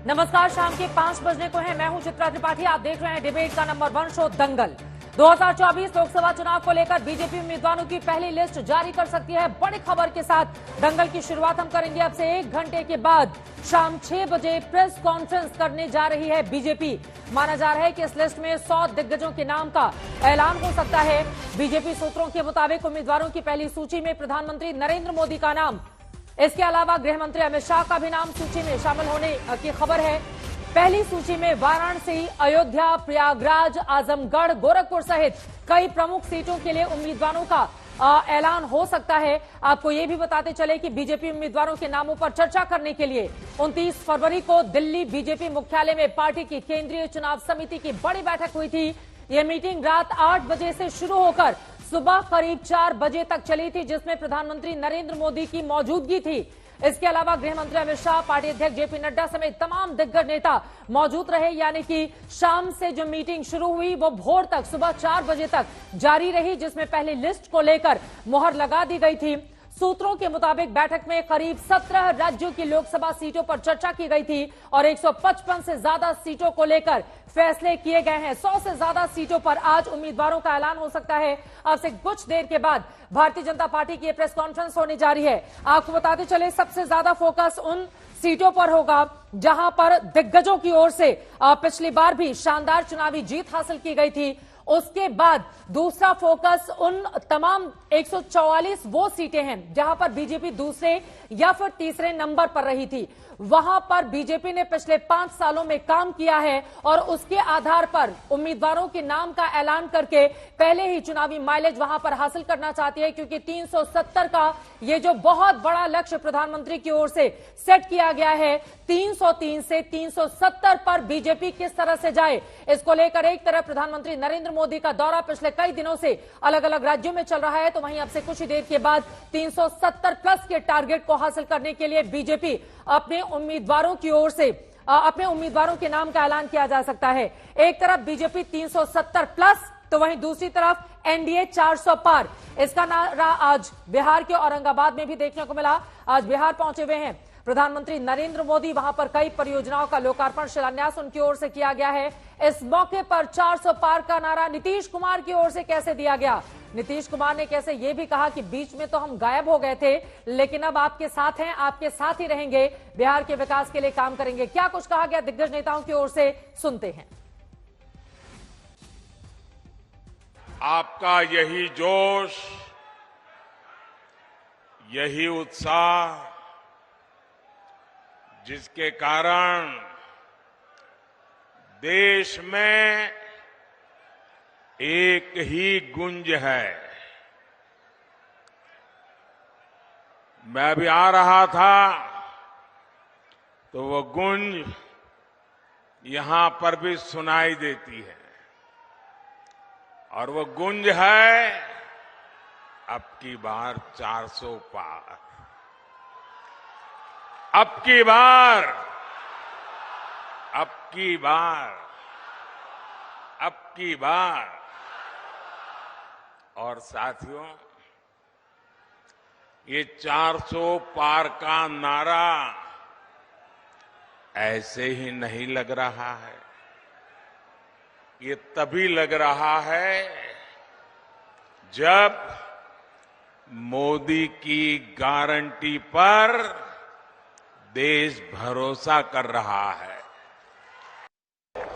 नमस्कार, शाम के 5 बजने को है। मैं हूं चित्रा त्रिपाठी। आप देख रहे हैं डिबेट का नंबर 1 शो दंगल। 2024 लोकसभा चुनाव को लेकर बीजेपी उम्मीदवारों की पहली लिस्ट जारी कर सकती है। बड़ी खबर के साथ दंगल की शुरुआत हम करेंगे। अब से 1 घंटे के बाद शाम 6 बजे प्रेस कॉन्फ्रेंस करने जा रही है बीजेपी। माना जा रहा है कि इस लिस्ट में 100 दिग्गजों के नाम का ऐलान हो सकता है। बीजेपी सूत्रों के मुताबिक उम्मीदवारों की पहली सूची में प्रधानमंत्री नरेंद्र मोदी का नाम, इसके अलावा गृह मंत्री अमित शाह का भी नाम सूची में शामिल होने की खबर है। पहली सूची में वाराणसी, अयोध्या, प्रयागराज, आजमगढ़, गोरखपुर सहित कई प्रमुख सीटों के लिए उम्मीदवारों का ऐलान हो सकता है। आपको ये भी बताते चले कि बीजेपी उम्मीदवारों के नामों पर चर्चा करने के लिए 29 फरवरी को दिल्ली बीजेपी मुख्यालय में पार्टी की केंद्रीय चुनाव समिति की बड़ी बैठक हुई थी। ये मीटिंग रात 8 बजे से शुरू होकर सुबह करीब 4 बजे तक चली थी, जिसमें प्रधानमंत्री नरेंद्र मोदी की मौजूदगी थी। इसके अलावा गृह मंत्री अमित शाह, पार्टी अध्यक्ष जेपी नड्डा समेत तमाम दिग्गज नेता मौजूद रहे। यानी कि शाम से जो मीटिंग शुरू हुई वो भोर तक, सुबह 4 बजे तक जारी रही, जिसमें पहली लिस्ट को लेकर मुहर लगा दी गई थी। सूत्रों के मुताबिक बैठक में करीब 17 राज्यों की लोकसभा सीटों पर चर्चा की गई थी और 155 से ज्यादा सीटों को लेकर फैसले किए गए हैं। 100 से ज्यादा सीटों पर आज उम्मीदवारों का ऐलान हो सकता है। अब से कुछ देर के बाद भारतीय जनता पार्टी की प्रेस कॉन्फ्रेंस होने जा रही है। आपको बताते चले, सबसे ज्यादा फोकस उन सीटों पर होगा जहां पर दिग्गजों की ओर से पिछली बार भी शानदार चुनावी जीत हासिल की गई थी। उसके बाद दूसरा फोकस उन तमाम 144 वो सीटें हैं जहां पर बीजेपी दूसरे या फिर तीसरे नंबर पर रही थी। वहां पर बीजेपी ने पिछले 5 सालों में काम किया है और उसके आधार पर उम्मीदवारों के नाम का ऐलान करके पहले ही चुनावी माइलेज वहां पर हासिल करना चाहती है, क्योंकि 370 का ये जो बहुत बड़ा लक्ष्य प्रधानमंत्री की ओर से सेट किया गया है, 303 से 370 पर बीजेपी किस तरह से जाए, इसको लेकर एक तरफ प्रधानमंत्री नरेंद्र मोदी का दौरा पिछले कई दिनों से अलग अलग राज्यों में चल रहा है, तो वहीं अब से कुछ ही देर के बाद 370 प्लस के टारगेट को हासिल करने के लिए बीजेपी अपने उम्मीदवारों की ओर से अपने उम्मीदवारों के नाम का ऐलान किया जा सकता है। एक तरफ बीजेपी 370 प्लस, तो वहीं दूसरी तरफ एनडीए 400 पार। इसका नारा आज बिहार के औरंगाबाद में भी देखने को मिला। आज बिहार पहुंचे हुए हैं प्रधानमंत्री नरेंद्र मोदी। वहां पर कई परियोजनाओं का लोकार्पण, शिलान्यास उनकी ओर से किया गया है। इस मौके पर 400 पार का नारा नीतीश कुमार की ओर से कैसे दिया गया? नीतीश कुमार ने कैसे ये भी कहा कि बीच में तो हम गायब हो गए थे, लेकिन अब आपके साथ हैं, आपके साथ ही रहेंगे, बिहार के विकास के लिए काम करेंगे। क्या कुछ कहा गया दिग्गज नेताओं की ओर से, सुनते हैं। आपका यही जोश, यही उत्साह, जिसके कारण देश में एक ही गुंज है। मैं भी आ रहा था तो वो गुंज यहां पर भी सुनाई देती है, और वो गुंज है अब की बार 400 पार। अब की बार, अब की बार, अब की बार। और साथियों, ये 400 पार का नारा ऐसे ही नहीं लग रहा है। ये तभी लग रहा है जब मोदी की गारंटी पर देश भरोसा कर रहा है।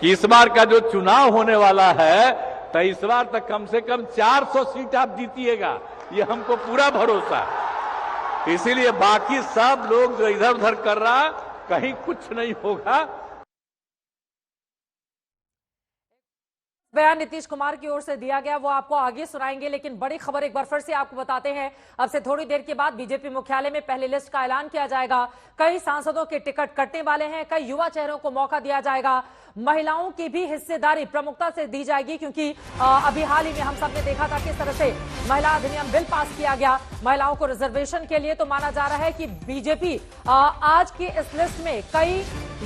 इस बार का जो चुनाव होने वाला है, तो इस बार तक कम से कम 400 सीट आप जीतिएगा, ये हमको पूरा भरोसा है। इसीलिए बाकी सब लोग जो इधर उधर कर रहा, कहीं कुछ नहीं होगा। बयान नीतीश कुमार की ओर से दिया गया वो आपको आगे सुनाएंगे, लेकिन बड़ी खबर एक बार फिर से आपको बताते हैं। अब से थोड़ी देर के बाद बीजेपी मुख्यालय में पहली लिस्ट का ऐलान किया जाएगा। कई सांसदों के टिकट कटने वाले हैं, कई युवा चेहरों को मौका दिया जाएगा। महिलाओं की भी हिस्सेदारी प्रमुखता से दी जाएगी, क्योंकि अभी हाल ही में हम सब ने देखा था किस तरह से महिला अधिनियम बिल पास किया गया महिलाओं को रिजर्वेशन के लिए। तो माना जा रहा है कि बीजेपी आज की इस लिस्ट में कई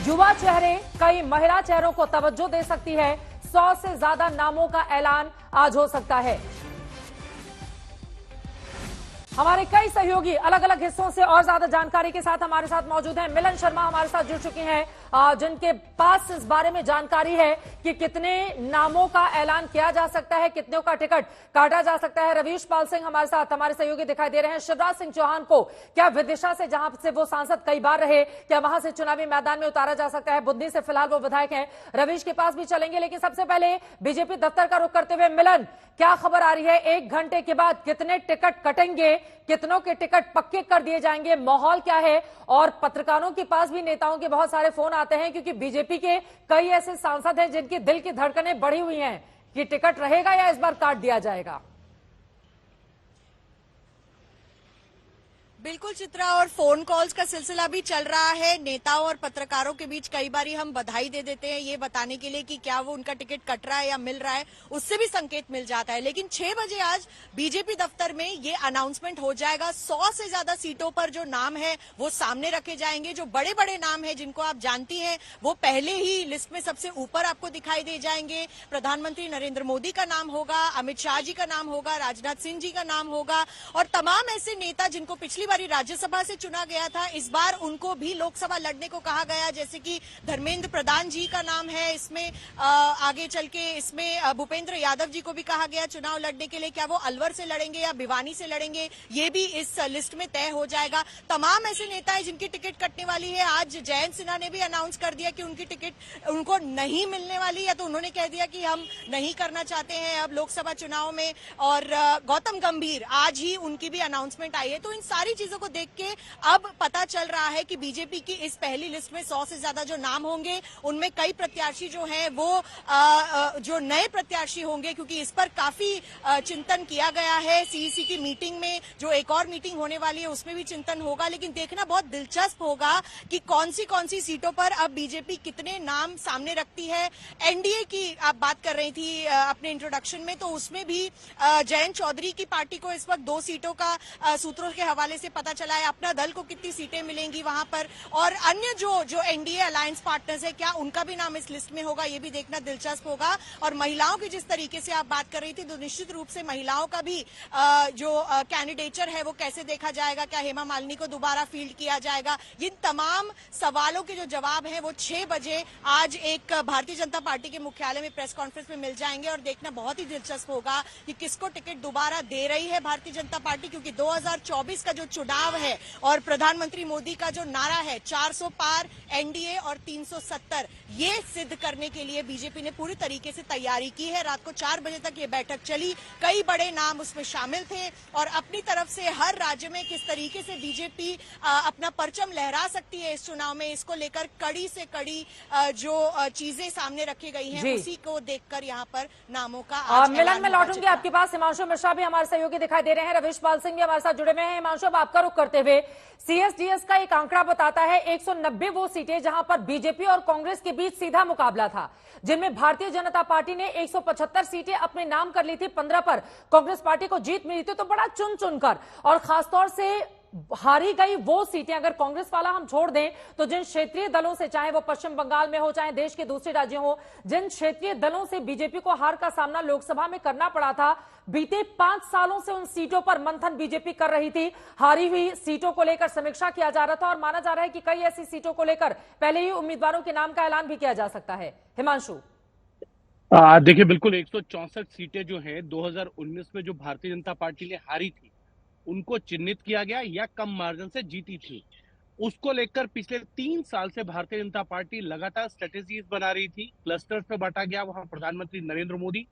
युवा चेहरे, कई महिला चेहरों को तवज्जो दे सकती है। 100 से ज्यादा नामों का ऐलान आज हो सकता है। हमारे कई सहयोगी अलग अलग हिस्सों से और ज्यादा जानकारी के साथ हमारे साथ मौजूद हैं। मिलन शर्मा हमारे साथ जुड़ चुकी हैं, जिनके पास इस बारे में जानकारी है कि कितने नामों का ऐलान किया जा सकता है, कितनों का टिकट काटा जा सकता है। रवीश पाल सिंह हमारे साथ, हमारे सहयोगी दिखाई दे रहे हैं। शिवराज सिंह चौहान को क्या विदिशा से, जहां से वो सांसद कई बार रहे, क्या वहां से चुनावी मैदान में उतारा जा सकता है? बुंदी से फिलहाल वो विधायक हैं, रवीश के पास भी चलेंगे, लेकिन सबसे पहले बीजेपी दफ्तर का रुख करते हुए मिलन, क्या खबर आ रही है? 1 घंटे के बाद कितने टिकट कटेंगे, कितनों के टिकट पक्के कर दिए जाएंगे, माहौल क्या है? और पत्रकारों के पास भी नेताओं के बहुत सारे फोन आते हैं, क्योंकि बीजेपी के कई ऐसे सांसद हैं जिनकी दिल की धड़कनें बढ़ी हुई हैं कि टिकट रहेगा या इस बार काट दिया जाएगा। बिल्कुल चित्रा, और फोन कॉल्स का सिलसिला भी चल रहा है। नेताओं और पत्रकारों के बीच कई बार हम बधाई दे देते हैं ये बताने के लिए कि क्या वो उनका टिकट कट रहा है या मिल रहा है, उससे भी संकेत मिल जाता है। लेकिन 6 बजे आज बीजेपी दफ्तर में ये अनाउंसमेंट हो जाएगा। 100 से ज्यादा सीटों पर जो नाम है वो सामने रखे जाएंगे। जो बड़े बड़े नाम है जिनको आप जानती हैं वो पहले ही लिस्ट में सबसे ऊपर आपको दिखाई दे जाएंगे। प्रधानमंत्री नरेंद्र मोदी का नाम होगा, अमित शाह जी का नाम होगा, राजनाथ सिंह जी का नाम होगा, और तमाम ऐसे नेता जिनको पिछली राज्यसभा से चुना गया था, इस बार उनको भी लोकसभा लड़ने को कहा गया, जैसे कि धर्मेंद्र प्रधान जी का नाम है इसमें। आगे चल के इसमें भूपेंद्र यादव जी को भी कहा गया चुनाव लड़ने के लिए। क्या वो अलवर से लड़ेंगे या भिवानी से लड़ेंगे, ये भी इस लिस्ट में तय हो जाएगा। तमाम ऐसे नेता हैं जिनकी टिकट कटने वाली है। आज जयंत सिन्हा ने भी अनाउंस कर दिया कि उनकी टिकट उनको नहीं मिलने वाली है, तो उन्होंने कह दिया कि हम नहीं करना चाहते हैं अब लोकसभा चुनाव में। और गौतम गंभीर, आज ही उनकी भी अनाउंसमेंट आई है। तो इन सारी चीजों को देख के अब पता चल रहा है कि बीजेपी की इस पहली लिस्ट में 100 से ज्यादा जो नाम होंगे, उनमें कई प्रत्याशी जो हैं वो जो नए प्रत्याशी होंगे, क्योंकि इस पर काफी चिंतन किया गया है। सीईसी की मीटिंग में जो एक और मीटिंग होने वाली है उसमें भी चिंतन होगा। लेकिन देखना बहुत दिलचस्प होगा कि कौन सी सीटों पर अब बीजेपी कितने नाम सामने रखती है। एनडीए की आप बात कर रही थी अपने इंट्रोडक्शन में, तो उसमें भी जयंत चौधरी की पार्टी को इस वक्त 2 सीटों का सूत्रों के हवाले से पता चला है। अपना दल को कितनी सीटें मिलेंगी वहां पर, और अन्य जो एनडीए अलायंस पार्टनर्स है, क्या उनका भी नाम इस लिस्ट में होगा, ये भी देखना दिलचस्प होगा। और महिलाओं की जिस तरीके से आप बात कर रही थी, तो निश्चित रूप से महिलाओं का भी जो कैंडिडेचर है वो कैसे देखा जाएगा, क्या हेमा मालिनी को दोबारा फील्ड किया जाएगा, इन तमाम सवालों के जो जवाब है वो 6 बजे आज एक भारतीय जनता पार्टी के मुख्यालय में प्रेस कॉन्फ्रेंस में मिल जाएंगे। और देखना बहुत ही दिलचस्प होगा कि किसको टिकट दोबारा दे रही है भारतीय जनता पार्टी, क्योंकि 2024 का जो चुनाव है और प्रधानमंत्री मोदी का जो नारा है 400 पार एनडीए और 370, ये सिद्ध करने के लिए बीजेपी ने पूरी तरीके से तैयारी की है। रात को 4 बजे तक ये बैठक चली, कई बड़े नाम उसमें शामिल थे, और अपनी तरफ से हर राज्य में किस तरीके से बीजेपी अपना परचम लहरा सकती है इस चुनाव में, इसको लेकर कड़ी से कड़ी जो चीजें सामने रखी गई हैं, उसी को देखकर यहाँ पर नामों का मिलन में लौटूंगी आपके पास। हिमांशु मिश्रा भी हमारे सहयोगी दिखाई दे रहे हैं, रवीश पाल सिंह भी हमारे साथ जुड़े हुए हैं। हिमांशु, अब आपका रुख करते हुए, सीएसडीएस का एक आंकड़ा बताता है 190 वो सीटें जहां पर बीजेपी और कांग्रेस के बीच सीधा मुकाबला था, जिनमें भारतीय जनता पार्टी ने 175 सीटें अपने नाम कर ली थी, 15 पर कांग्रेस पार्टी को जीत मिली थी। तो बड़ा चुन चुनकर और खासतौर से हारी गई वो सीटें, अगर कांग्रेस वाला हम छोड़ दें, तो जिन क्षेत्रीय दलों से, चाहे वो पश्चिम बंगाल में हो, चाहे देश के दूसरे राज्यों हो, जिन क्षेत्रीय दलों से बीजेपी को हार का सामना लोकसभा में करना पड़ा था, बीते 5 सालों से उन सीटों पर मंथन बीजेपी कर रही थी। हारी हुई सीटों को लेकर समीक्षा किया जा रहा था और माना जा रहा है कि कई ऐसी सीटों को लेकर पहले ही उम्मीदवारों के नाम का ऐलान भी किया जा सकता है। हिमांशु, देखिए, बिल्कुल 164 सीटें जो हैं 2019 में जो भारतीय जनता पार्टी ने हारी थी, उनको चिन्हित किया गया या कम मार्जिन से जीती थी। उसको लेकर पिछले 3 साल से भारतीय जनता पार्टी लगातार स्ट्रेटेजीज बना रही थी। क्लस्टर्स में बांटा गया, वहां प्रधानमंत्री नरेंद्र मोदी,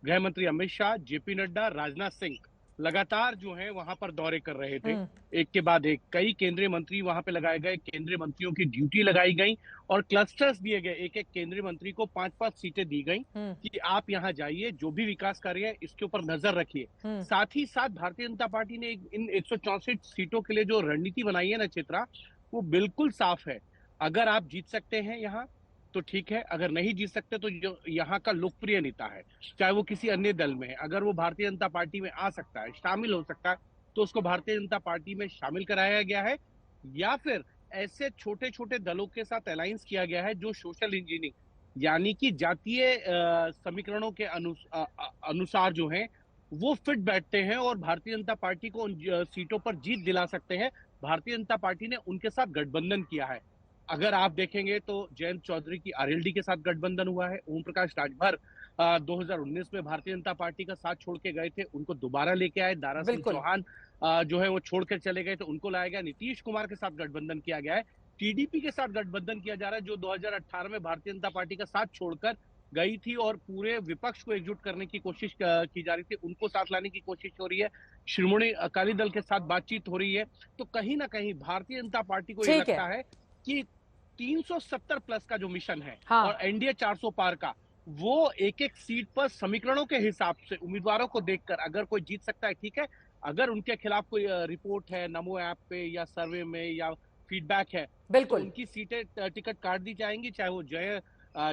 गृह मंत्री अमित शाह, जेपी नड्डा, राजनाथ सिंह लगातार जो है वहां पर दौरे कर रहे थे, एक के बाद एक। कई केंद्रीय मंत्री वहां पे लगाए गए, केंद्रीय मंत्रियों की ड्यूटी लगाई गई और क्लस्टर्स दिए गए। एक एक केंद्रीय मंत्री को 5-5 सीटें दी गई कि आप यहाँ जाइए, जो भी विकास कार्य है इसके ऊपर नजर रखिए। साथ ही साथ भारतीय जनता पार्टी ने इन 164 सीटों के लिए जो रणनीति बनाई है ना चित्रा, वो बिल्कुल साफ है। अगर आप जीत सकते हैं यहाँ तो ठीक है, अगर नहीं जीत सकते तो जो यहाँ का लोकप्रिय नेता है, चाहे वो किसी अन्य दल में है, अगर वो भारतीय जनता पार्टी में आ सकता है, शामिल हो सकता है, तो उसको भारतीय जनता पार्टी में शामिल कराया गया है। या फिर ऐसे छोटे छोटे दलों के साथ अलायंस किया गया है जो सोशल इंजीनियरिंग यानी कि जातीय समीकरणों के अनुसार जो है वो फिट बैठते हैं और भारतीय जनता पार्टी को उन सीटों पर जीत दिला सकते हैं। भारतीय जनता पार्टी ने उनके साथ गठबंधन किया है। अगर आप देखेंगे तो जयंत चौधरी की आरएलडी के साथ गठबंधन हुआ है। ओम प्रकाश राजभर 2019 में भारतीय जनता पार्टी का साथ छोड़ के गए थे, उनको दोबारा लेके आए। दारा सिंह चौहान जो है वो छोड़कर चले गए, तो उनको लाया गया। नीतीश कुमार के साथ गठबंधन किया गया है। टीडीपी के साथ गठबंधन किया जा रहा है, जो 2018 में भारतीय जनता पार्टी का साथ छोड़कर गई थी और पूरे विपक्ष को एकजुट करने की कोशिश की जा रही थी, उनको साथ लाने की कोशिश हो रही है। शिरोमणि अकाली दल के साथ बातचीत हो रही है। तो कहीं ना कहीं भारतीय जनता पार्टी को ये लगता है कि 370 प्लस का जो मिशन है और एनडीए 400 पार का, वो एक एक सीट पर समीकरणों के हिसाब से उम्मीदवारों को देखकर अगर कोई जीत सकता है, ठीक है। अगर उनके खिलाफ कोई रिपोर्ट है नमो ऐप पे या सर्वे में या फीडबैक है, तो उनकी सीटें टिकट काट दी जाएंगी, चाहे वो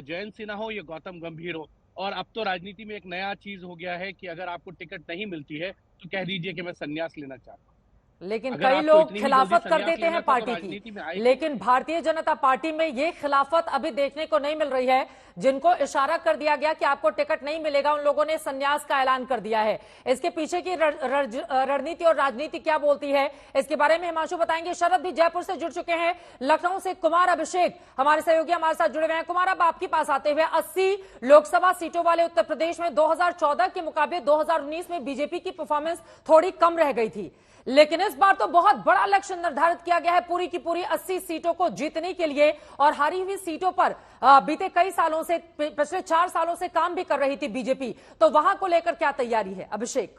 जयंत सिन्हा हो या गौतम गंभीर हो। और अब तो राजनीति में एक नया चीज हो गया है कि अगर आपको टिकट नहीं मिलती है तो कह दीजिए कि मैं संन्यास लेना चाहता हूं। लेकिन कई लोग खिलाफत कर देते हैं पार्टी की, लेकिन भारतीय जनता पार्टी में ये खिलाफत अभी देखने को नहीं मिल रही है। जिनको इशारा कर दिया गया कि आपको टिकट नहीं मिलेगा, उन लोगों ने संन्यास का ऐलान कर दिया है। इसके पीछे की रणनीति और राजनीति क्या बोलती है, इसके बारे में हिमांशु बताएंगे। शरद भी जयपुर से जुड़ चुके हैं। लखनऊ से कुमार अभिषेक हमारे सहयोगी हमारे साथ जुड़े हुए हैं। कुमार, अब आपके पास आते हुए 80 लोकसभा सीटों वाले उत्तर प्रदेश में 2014 के मुकाबले 2019 में बीजेपी की परफॉर्मेंस थोड़ी कम रह गई थी, लेकिन इस बार तो बहुत बड़ा लक्ष्य निर्धारित किया गया है पूरी की पूरी 80 सीटों को जीतने के लिए। और हारी हुई सीटों पर बीते कई सालों से, पिछले 4 सालों से काम भी कर रही थी बीजेपी, तो वहां को लेकर क्या तैयारी है अभिषेक?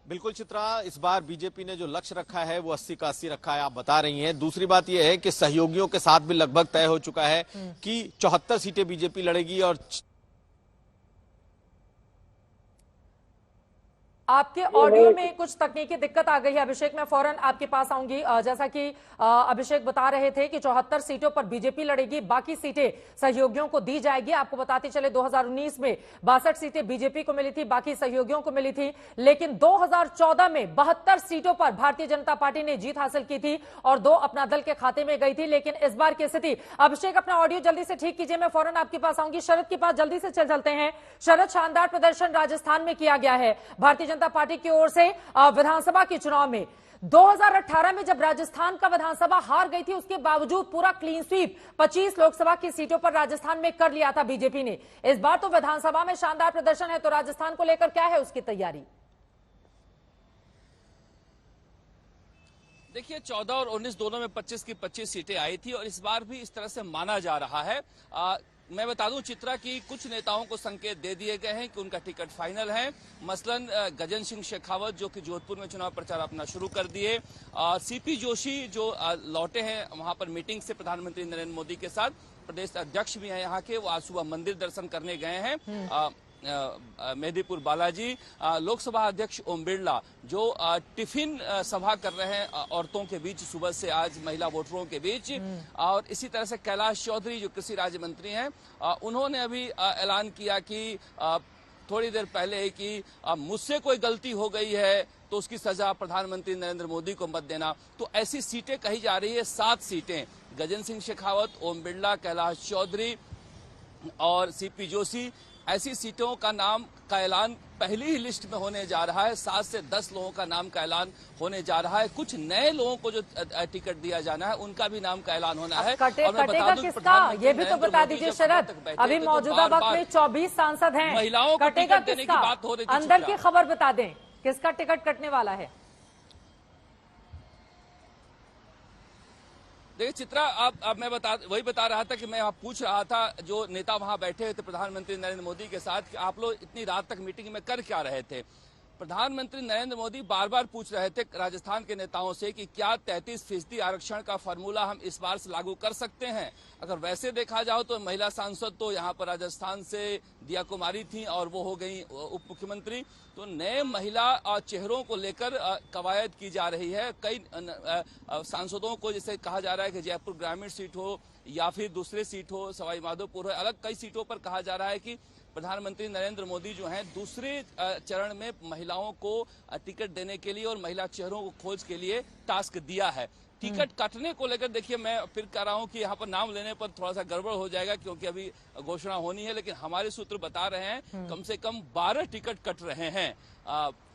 बिल्कुल चित्रा, इस बार बीजेपी ने जो लक्ष्य रखा है वो 80 का 80 रखा है, आप बता रही हैं। दूसरी बात यह है कि सहयोगियों के साथ भी लगभग तय हो चुका है कि 74 सीटें बीजेपी लड़ेगी। और आपके ऑडियो में कुछ तकनीकी दिक्कत आ गई है अभिषेक, मैं फौरन आपके पास आऊंगी। जैसा कि अभिषेक बता रहे थे कि 74 सीटों पर बीजेपी लड़ेगी, बाकी सीटें सहयोगियों को दी जाएगी। आपको बताते चले 2019 में 62 सीटें बीजेपी को मिली थी, बाकी सहयोगियों को मिली थी। लेकिन 2014 में 72 सीटों पर भारतीय जनता पार्टी ने जीत हासिल की थी और 2 अपना दल के खाते में गई थी। लेकिन इस बार की स्थिति, अभिषेक अपना ऑडियो जल्दी से ठीक कीजिए, मैं फौरन आपके पास आऊंगी। शरद के पास जल्दी से चलते हैं। शरद, शानदार प्रदर्शन राजस्थान में किया गया है भारतीय जनता पार्टी की ओर से विधानसभा के चुनाव में। 2018 में जब राजस्थान का विधानसभा हार गई थी, उसके बावजूद पूरा क्लीन स्वीप 25 लोकसभा की सीटों पर राजस्थान में कर लिया था बीजेपी ने। इस बार तो विधानसभा में शानदार प्रदर्शन है, तो राजस्थान को लेकर क्या है उसकी तैयारी? देखिए 14 और 19 दोनों में 25 की 25 सीटें आई थी और इस बार भी इस तरह से माना जा रहा है। मैं बता दूं चित्रा कि कुछ नेताओं को संकेत दे दिए गए हैं कि उनका टिकट फाइनल है। मसलन गजेंद्र सिंह शेखावत जो कि जोधपुर में चुनाव प्रचार अपना शुरू कर दिए। सीपी जोशी जो लौटे हैं वहां पर मीटिंग से प्रधानमंत्री नरेंद्र मोदी के साथ, प्रदेश अध्यक्ष भी हैं यहाँ के, वो आज सुबह मंदिर दर्शन करने गए हैं। मेहदीपुर बालाजी, लोकसभा अध्यक्ष ओम बिरला जो टिफिन सभा कर रहे हैं औरतों के बीच सुबह से आज महिला वोटरों के बीच। और इसी तरह से कैलाश चौधरी जो कृषि राज्य मंत्री हैं, उन्होंने अभी ऐलान किया कि थोड़ी देर पहले कि मुझसे कोई गलती हो गई है तो उसकी सजा प्रधानमंत्री नरेंद्र मोदी को मत देना। तो ऐसी सीटें कही जा रही है, 7 सीटें, गजेंद्र सिंह शेखावत, ओम बिरला, कैलाश चौधरी और सीपी जोशी। ऐसी सीटों का नाम का ऐलान पहली ही लिस्ट में होने जा रहा है। 7 से 10 लोगों का नाम का ऐलान होने जा रहा है। कुछ नए लोगों को जो टिकट दिया जाना है उनका भी नाम का ऐलान होना है। कटेगा किसका ये भी तो बता दीजिए शरद। अभी मौजूदा वक्त में 24 सांसद हैं, महिलाओं को टिकट देने की बात हो रही थी। अंदर की खबर बता दें, किसका टिकट कटने वाला है? देखिए चित्रा, अब मैं वही बता रहा था कि मैं वहां पूछ रहा था जो नेता वहां बैठे थे प्रधानमंत्री नरेंद्र मोदी के साथ कि आप लोग इतनी रात तक मीटिंग में कर क्या रहे थे। प्रधानमंत्री नरेंद्र मोदी बार बार पूछ रहे थे राजस्थान के नेताओं से कि क्या 33% आरक्षण का फॉर्मूला हम इस बार से लागू कर सकते हैं। अगर वैसे देखा जाओ तो महिला सांसद तो यहाँ पर राजस्थान से दिया कुमारी थी और वो हो गई उप मुख्यमंत्री। तो नए महिला चेहरों को लेकर कवायद की जा रही है। कई सांसदों को जैसे कहा जा रहा है कि जयपुर ग्रामीण सीट हो या फिर दूसरे सीट हो, सवाई माधोपुर हो, अलग कई सीटों पर कहा जा रहा है कि प्रधानमंत्री नरेंद्र मोदी जो हैं दूसरे चरण में महिलाओं को टिकट देने के लिए और महिला चेहरों को खोज के लिए टास्क दिया है। टिकट काटने को लेकर देखिए, मैं फिर कह रहा हूं कि यहाँ पर नाम लेने पर थोड़ा सा गड़बड़ हो जाएगा क्योंकि अभी घोषणा होनी है, लेकिन हमारे सूत्र बता रहे हैं कम से कम 12 टिकट कट रहे हैं।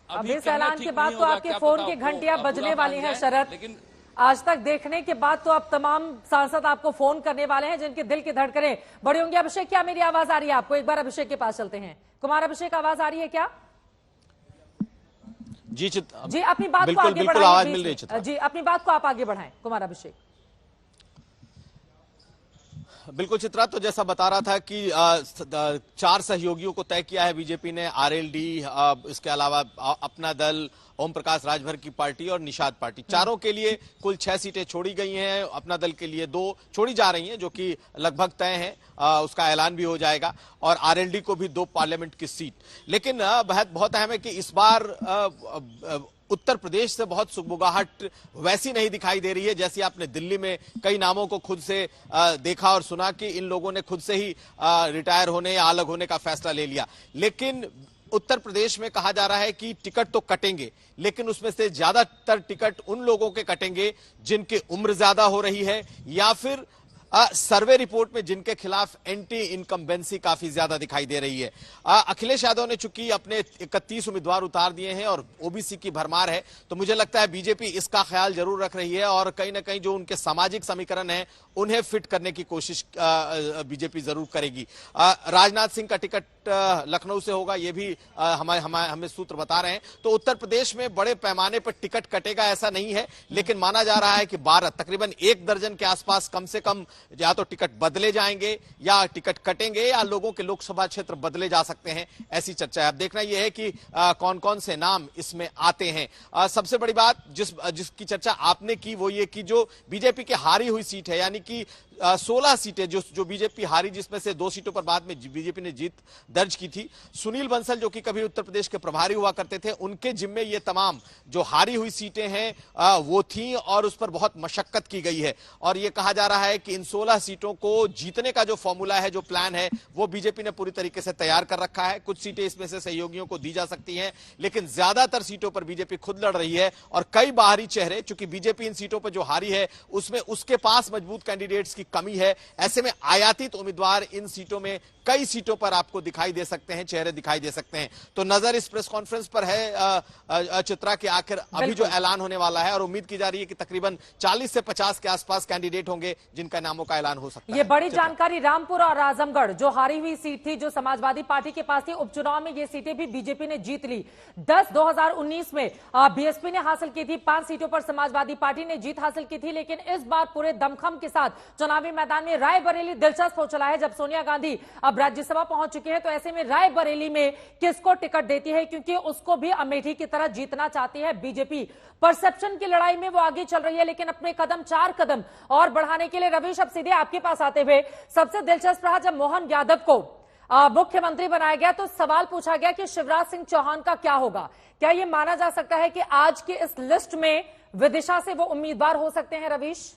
अभी इस ऐलान के बाद तो आपके फोन की घंटियां बजने वाली हैं शरद। लेकिन आज तक देखने के बाद तो अब तमाम सांसद आपको फोन करने वाले हैं जिनके दिल की धड़कनें बड़ी होंगी। अभिषेक, क्या मेरी आवाज आ रही है आपको? एक बार अभिषेक के पास चलते हैं। कुमार अभिषेक, आवाज आ रही है क्या? जी जी, अपनी बात को आगे बिल्कुल आवाज मिल रही है जी, अपनी बात को आप आगे बढ़ाएं कुमार अभिषेक। बिल्कुल चित्रा, तो जैसा बता रहा था कि 4 सहयोगियों को तय किया है बीजेपी ने, आरएलडी, इसके अलावा अपना दल, ओम प्रकाश राजभर की पार्टी और निषाद पार्टी। चारों के लिए कुल 6 सीटें छोड़ी गई हैं। अपना दल के लिए 2 छोड़ी जा रही हैं जो कि लगभग तय हैं, उसका ऐलान भी हो जाएगा, और आरएलडी को भी 2 पार्लियामेंट की सीट। लेकिन बहुत अहम है कि इस बार उत्तर प्रदेश से बहुत सुगबुगाहट वैसी नहीं दिखाई दे रही है जैसी आपने दिल्ली में कई नामों को खुद से देखा और सुना कि इन लोगों ने खुद से ही रिटायर होने या अलग होने का फैसला ले लिया। लेकिन उत्तर प्रदेश में कहा जा रहा है कि टिकट तो कटेंगे, लेकिन उसमें से ज्यादातर टिकट उन लोगों के कटेंगे जिनकी उम्र ज्यादा हो रही है या फिर सर्वे रिपोर्ट में जिनके खिलाफ एंटी इनकम्बेंसी काफी ज्यादा दिखाई दे रही है। अखिलेश यादव ने चूंकि अपने 31 उम्मीदवार उतार दिए हैं और ओबीसी की भरमार है, तो मुझे लगता है बीजेपी इसका ख्याल जरूर रख रही है और कहीं ना कहीं जो उनके सामाजिक समीकरण है उन्हें फिट करने की कोशिश बीजेपी जरूर करेगी। राजनाथ सिंह का टिकट लखनऊ से होगा, ये भी हमें सूत्र बता रहे हैं। तो उत्तर प्रदेश में बड़े पैमाने पर टिकट कटेगा ऐसा नहीं है, लेकिन माना जा रहा है कि 12 तकरीबन 1 दर्जन के आसपास कम से कम या तो टिकट बदले जाएंगे या टिकट कटेंगे या लोगों के लोकसभा क्षेत्र बदले जा सकते हैं, ऐसी चर्चा है। अब देखना यह है कि कौन कौन से नाम इसमें आते हैं। सबसे बड़ी बात जिसकी चर्चा आपने की वो ये कि जो बीजेपी की हारी हुई सीट है, यानी कि 16 सीटें जो बीजेपी हारी, जिसमें से 2 सीटों पर बाद में बीजेपी ने जीत दर्ज की थी। सुनील बंसल जो कि कभी उत्तर प्रदेश के प्रभारी हुआ करते थे, उनके जिम्मे ये तमाम जो हारी हुई सीटें हैं वो थी और उस पर बहुत मशक्कत की गई है। और ये कहा जा रहा है कि इन 16 सीटों को जीतने का जो फॉर्मूला है, जो प्लान है, वो बीजेपी ने पूरी तरीके से तैयार कर रखा है। कुछ सीटें इसमें से सहयोगियों को दी जा सकती हैं, लेकिन ज्यादातर सीटों पर बीजेपी खुद लड़ रही है और कई बाहरी चेहरे, चूंकि बीजेपी इन सीटों पर जो हारी है उसमें उसके पास मजबूत कैंडिडेट्स की कमी है, ऐसे में आयातित उम्मीदवार इन सीटों में कई सीटों पर आपको दिखाई दे सकते हैं, चेहरे दिखाई दे सकते हैं। तो नजर इस प्रेस कॉन्फ्रेंस पर है चित्रा के आखिर अभी जो ऐलान होने वाला है, और उम्मीद की जा रही है कि तकरीबन 40 से 50 के आसपास कैंडिडेट होंगे जिनका नामों का ऐलान हो सकता है। ये बड़ी जानकारी। रामपुर और आजमगढ़ जो हारी हुई सीट थी, जो समाजवादी पार्टी के पास थी, उपचुनाव में ये सीटें भी बीजेपी ने जीत ली। 2019 में बीएसपी ने हासिल की थी, 5 सीटों पर समाजवादी पार्टी ने जीत हासिल की थी। लेकिन इस बार पूरे दमखम के साथ चुनावी मैदान में रायबरेली दिलचस्प हो चला है। जब सोनिया गांधी अब राज्यसभा पहुंच चुके हैं, तो ऐसे में रायबरेली में किसको टिकट देती है, क्योंकि उसको भी अमेठी की तरह जीतना चाहती है बीजेपी। परसेप्शन की लड़ाई में वो आगे चल रही है, लेकिन अपने 4 कदम और बढ़ाने के लिए रवीश, अब सीधे आपके पास आते हुए, सबसे दिलचस्प रहा जब मोहन यादव को मुख्यमंत्री बनाया गया तो सवाल पूछा गया कि शिवराज सिंह चौहान का क्या होगा। क्या यह माना जा सकता है कि आज की इस लिस्ट में विदिशा से वो उम्मीदवार हो सकते हैं? रवीश,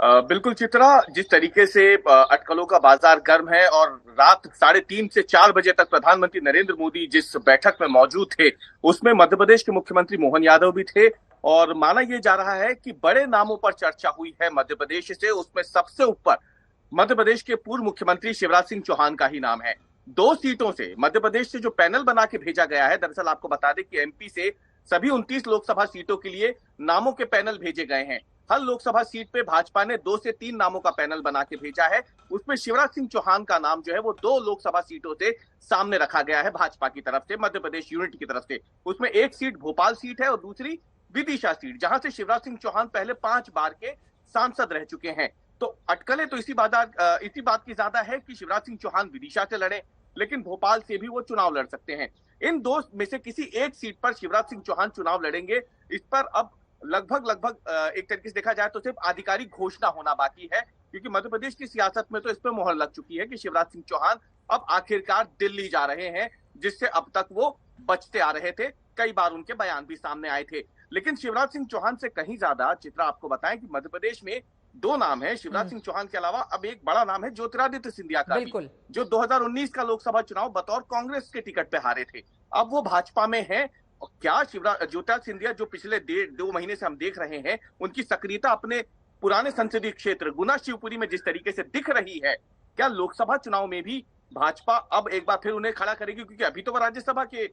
बिल्कुल चित्रा, जिस तरीके से अटकलों का बाजार गर्म है और रात 3:30 से 4 बजे तक प्रधानमंत्री नरेंद्र मोदी जिस बैठक में मौजूद थे, उसमें मध्य प्रदेश के मुख्यमंत्री मोहन यादव भी थे। और माना यह जा रहा है कि बड़े नामों पर चर्चा हुई है मध्य प्रदेश से। उसमें सबसे ऊपर मध्य प्रदेश के पूर्व मुख्यमंत्री शिवराज सिंह चौहान का ही नाम है। 2 सीटों से मध्य प्रदेश से जो पैनल बना के भेजा गया है, दरअसल आपको बता दें कि एमपी से सभी 29 लोकसभा सीटों के लिए नामों के पैनल भेजे गए हैं। हर लोकसभा सीट पे भाजपा ने 2 से 3 नामों का पैनल बना के भेजा है। उसमें शिवराज सिंह चौहान का नाम जो है वो 2 लोकसभा सीटों से सामने रखा गया है भाजपा की तरफ से, मध्य प्रदेश यूनिट की तरफ से। उसमें एक सीट भोपाल सीट है और दूसरी विदिशा सीट, जहां से शिवराज सिंह चौहान पहले 5 बार के सांसद रह चुके हैं। तो अटकलें तो इसी बात की ज्यादा है कि शिवराज सिंह चौहान विदिशा से लड़े, लेकिन भोपाल से भी वो चुनाव लड़ सकते हैं। इन 2 में से किसी एक सीट पर शिवराज सिंह चौहान चुनाव लड़ेंगे। इस पर अब लगभग एक तरीके से देखा जाए तो सिर्फ आधिकारिक घोषणा होना बाकी है, क्योंकि मध्य प्रदेश की सियासत में तो इस पर मोहर लग चुकी है कि शिवराज सिंह चौहान अब आखिरकार दिल्ली जा रहे हैं, जिससे अब तक वो बचते आ रहे थे। कई बार उनके बयान भी सामने आए थे, लेकिन शिवराज सिंह चौहान से कहीं ज्यादा चित्रा आपको बताएं कि मध्य प्रदेश में दो नाम है शिवराज सिंह चौहान के अलावा, अब एक बड़ा नाम है ज्योतिरादित्य सिंधिया का भी, जो 2019 का लोकसभा चुनाव बतौर कांग्रेस के टिकट पे हारे थे, अब वो भाजपा में है। क्या ज्योतिरादित्य सिंधिया जो पिछले 1.5-2 महीने से हम देख रहे हैं, उनकी सक्रियता अपने पुराने संसदीय क्षेत्र गुना शिवपुरी में जिस तरीके से दिख रही है, क्या लोकसभा चुनाव में भी भाजपा अब एक बार फिर उन्हें खड़ा करेगी? क्योंकि अभी तो वो राज्यसभा के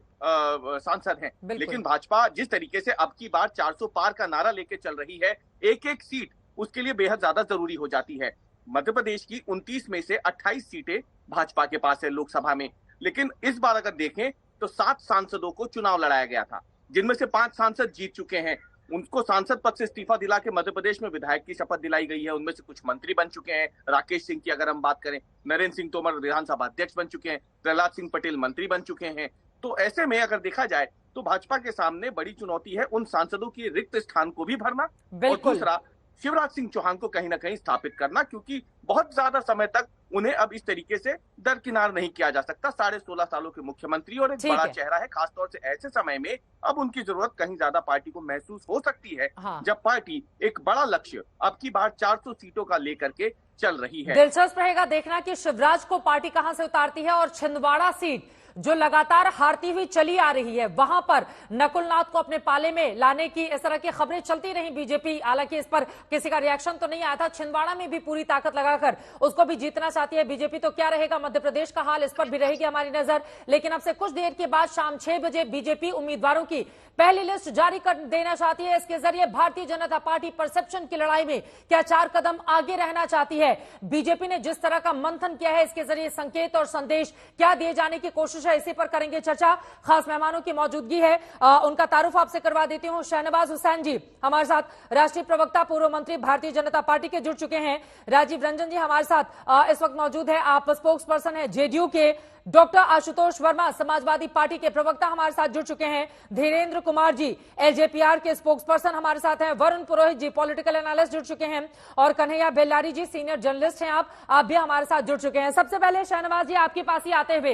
सांसद हैं, लेकिन भाजपा जिस तरीके से अब की बार 400 पार का नारा लेके चल रही है, एक एक सीट उसके लिए बेहद ज्यादा जरूरी हो जाती है। मध्य प्रदेश की 29 में से 28 सीटें भाजपा के पास है लोकसभा में, लेकिन इस बार अगर देखें तो 7 सांसदों को चुनाव लड़ाया गया था, जिनमें से 5 सांसद जीत चुके हैं। उनको सांसद पद से इस्तीफा दिला के मध्य प्रदेश में विधायक की शपथ दिलाई गई है। उनमें से कुछ मंत्री बन चुके हैं। राकेश सिंह की अगर हम बात करें, नरेंद्र सिंह तोमर विधानसभा अध्यक्ष बन चुके हैं, प्रहलाद सिंह पटेल मंत्री बन चुके हैं। तो ऐसे में अगर देखा जाए तो भाजपा के सामने बड़ी चुनौती है उन सांसदों की रिक्त स्थान को भी भरना, और दूसरा शिवराज सिंह चौहान को कहीं ना कहीं स्थापित करना, क्योंकि बहुत ज्यादा समय तक उन्हें अब इस तरीके से दरकिनार नहीं किया जा सकता। 16.5 सालों के मुख्यमंत्री और एक बड़ा चेहरा है, खासतौर से ऐसे समय में अब उनकी जरूरत कहीं ज्यादा पार्टी को महसूस हो सकती है, जब पार्टी एक बड़ा लक्ष्य अब की बार 400 सीटों का लेकर के चल रही है। दिलचस्प रहेगा देखना कि शिवराज को पार्टी कहां से उतारती है, और छिंदवाड़ा सीट जो लगातार हारती हुई चली आ रही है, वहां पर नकुल नाथ को अपने पाले में लाने की इस तरह की खबरें चलती रही बीजेपी। हालांकि इस पर किसी का रिएक्शन तो नहीं आया था। छिंदवाड़ा में भी पूरी ताकत लगाकर उसको भी जीतना चाहती है बीजेपी। तो क्या रहेगा मध्य प्रदेश का हाल, इस पर भी रहेगी हमारी नजर। लेकिन अब से कुछ देर के बाद शाम 6 बजे बीजेपी उम्मीदवारों की पहली लिस्ट जारी कर देना चाहती है। इसके जरिए भारतीय जनता पार्टी परसेप्शन की लड़ाई में क्या 4 कदम आगे रहना चाहती है। बीजेपी ने जिस तरह का मंथन किया है, इसके जरिए संकेत और संदेश क्या दिए जाने की कोशिश है, इसी पर करेंगे चर्चा। खास मेहमानों की मौजूदगी है, उनका तारुफ आपसे करवा देती हूं। शहनवाज हुसैन जी हमारे साथ, राष्ट्रीय प्रवक्ता, पूर्व मंत्री भारतीय जनता पार्टी के जुड़ चुके हैं। राजीव रंजन जी हमारे साथ इस वक्त मौजूद है, आप स्पोक्स पर्सन है जेडीयू के। डॉक्टर आशुतोष वर्मा समाजवादी पार्टी के प्रवक्ता हमारे साथ जुड़ चुके हैं। धीरेन्द्र कुमार जी एलजेपीआर के स्पोक्स पर्सन हमारे साथ हैं। वरुण पुरोहित जी पॉलिटिकल एनालिस्ट जुड़ चुके हैं, और कन्हैया बेल्लारी जी सीनियर जर्नलिस्ट हैं, आप भी हमारे साथ जुड़ चुके हैं। सबसे पहले शहनवाज जी आपके पास ही आते हुए,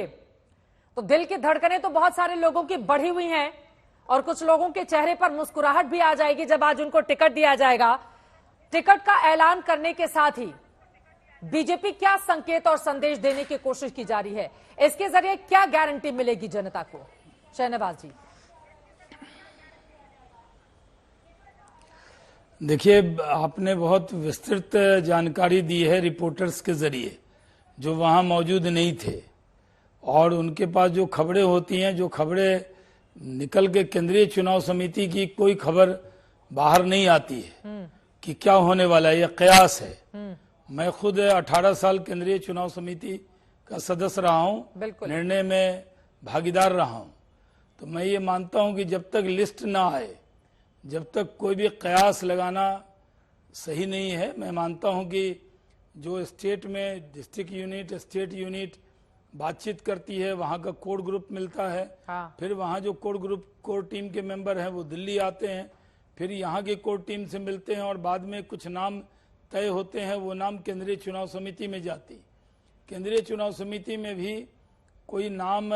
तो दिल की धड़कनें तो बहुत सारे लोगों की बढ़ी हुई हैं, और कुछ लोगों के चेहरे पर मुस्कुराहट भी आ जाएगी जब आज उनको टिकट दिया जाएगा। टिकट का ऐलान करने के साथ ही बीजेपी क्या संकेत और संदेश देने की कोशिश की जा रही है, इसके जरिए क्या गारंटी मिलेगी जनता को? शहनवाज जी। देखिए, आपने बहुत विस्तृत जानकारी दी है रिपोर्टर्स के जरिए, जो वहां मौजूद नहीं थे, और उनके पास जो खबरें होती हैं, जो खबरें निकल के केंद्रीय चुनाव समिति की कोई खबर बाहर नहीं आती है कि क्या होने वाला है, यह कयास है। मैं खुद 18 साल केंद्रीय चुनाव समिति का सदस्य रहा हूं, निर्णय में भागीदार रहा हूं। तो मैं ये मानता हूं कि जब तक लिस्ट ना आए, जब तक कोई भी कयास लगाना सही नहीं है। मैं मानता हूं कि जो स्टेट में डिस्ट्रिक्ट यूनिट, स्टेट यूनिट बातचीत करती है, वहां का कोर ग्रुप मिलता है, फिर वहां जो कोर टीम के मेंबर हैं वो दिल्ली आते हैं, फिर यहाँ की कोर टीम से मिलते हैं, और बाद में कुछ नाम तय होते हैं, वो नाम केंद्रीय चुनाव समिति में जाती। केंद्रीय चुनाव समिति में भी कोई नाम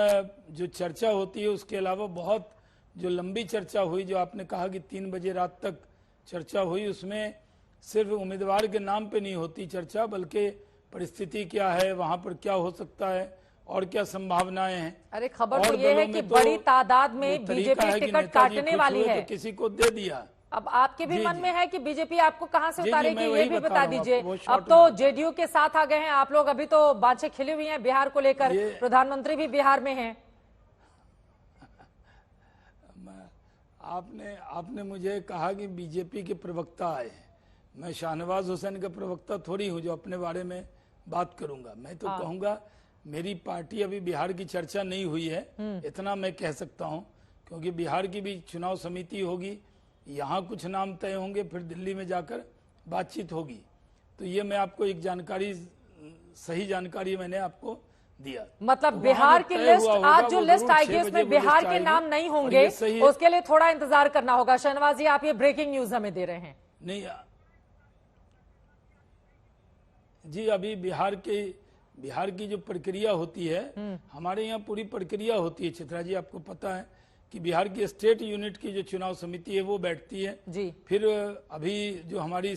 जो चर्चा होती है, उसके अलावा बहुत जो लंबी चर्चा हुई, जो आपने कहा कि 3 बजे रात तक चर्चा हुई, उसमें सिर्फ उम्मीदवार के नाम पे नहीं होती चर्चा, बल्कि परिस्थिति क्या है, वहां पर क्या हो सकता है और क्या संभावनाएं हैं। अरे खबर तो ये है कि बड़ी तादाद में बीजेपी टिकट काटने वाली है, तो किसी को दे दिया। अब आपके भी मन में है कि बीजेपी आपको कहां से उतारेगी, ये भी बता दीजिए। अब तो जेडीयू के साथ आ गए हैं आप लोग, अभी तो बातें खिली हुई हैं बिहार को लेकर, प्रधानमंत्री भी बिहार में हैं। आपने मुझे कहा कि बीजेपी के प्रवक्ता आए हैं, मैं शाहनवाज हुसैन का प्रवक्ता थोड़ी हूं जो अपने बारे में बात करूंगा। मैं तो कहूंगा मेरी पार्टी अभी बिहार की चर्चा नहीं हुई है, इतना मैं कह सकता हूं, क्योंकि बिहार की भी चुनाव समिति होगी, यहाँ कुछ नाम तय होंगे, फिर दिल्ली में जाकर बातचीत होगी। तो ये मैं आपको एक जानकारी, सही जानकारी मैंने आपको दिया। मतलब बिहार की लिस्ट, आज जो लिस्ट आएगी उसमें बिहार के नाम नहीं होंगे, उसके लिए थोड़ा इंतजार करना होगा। शहनवाज जी, आप ये ब्रेकिंग न्यूज हमें दे रहे हैं? नहीं जी, अभी बिहार की जो प्रक्रिया होती है, हमारे यहाँ पूरी प्रक्रिया होती है चित्रा जी, आपको पता है कि बिहार की स्टेट यूनिट की जो चुनाव समिति है वो बैठती है जी। फिर अभी जो हमारी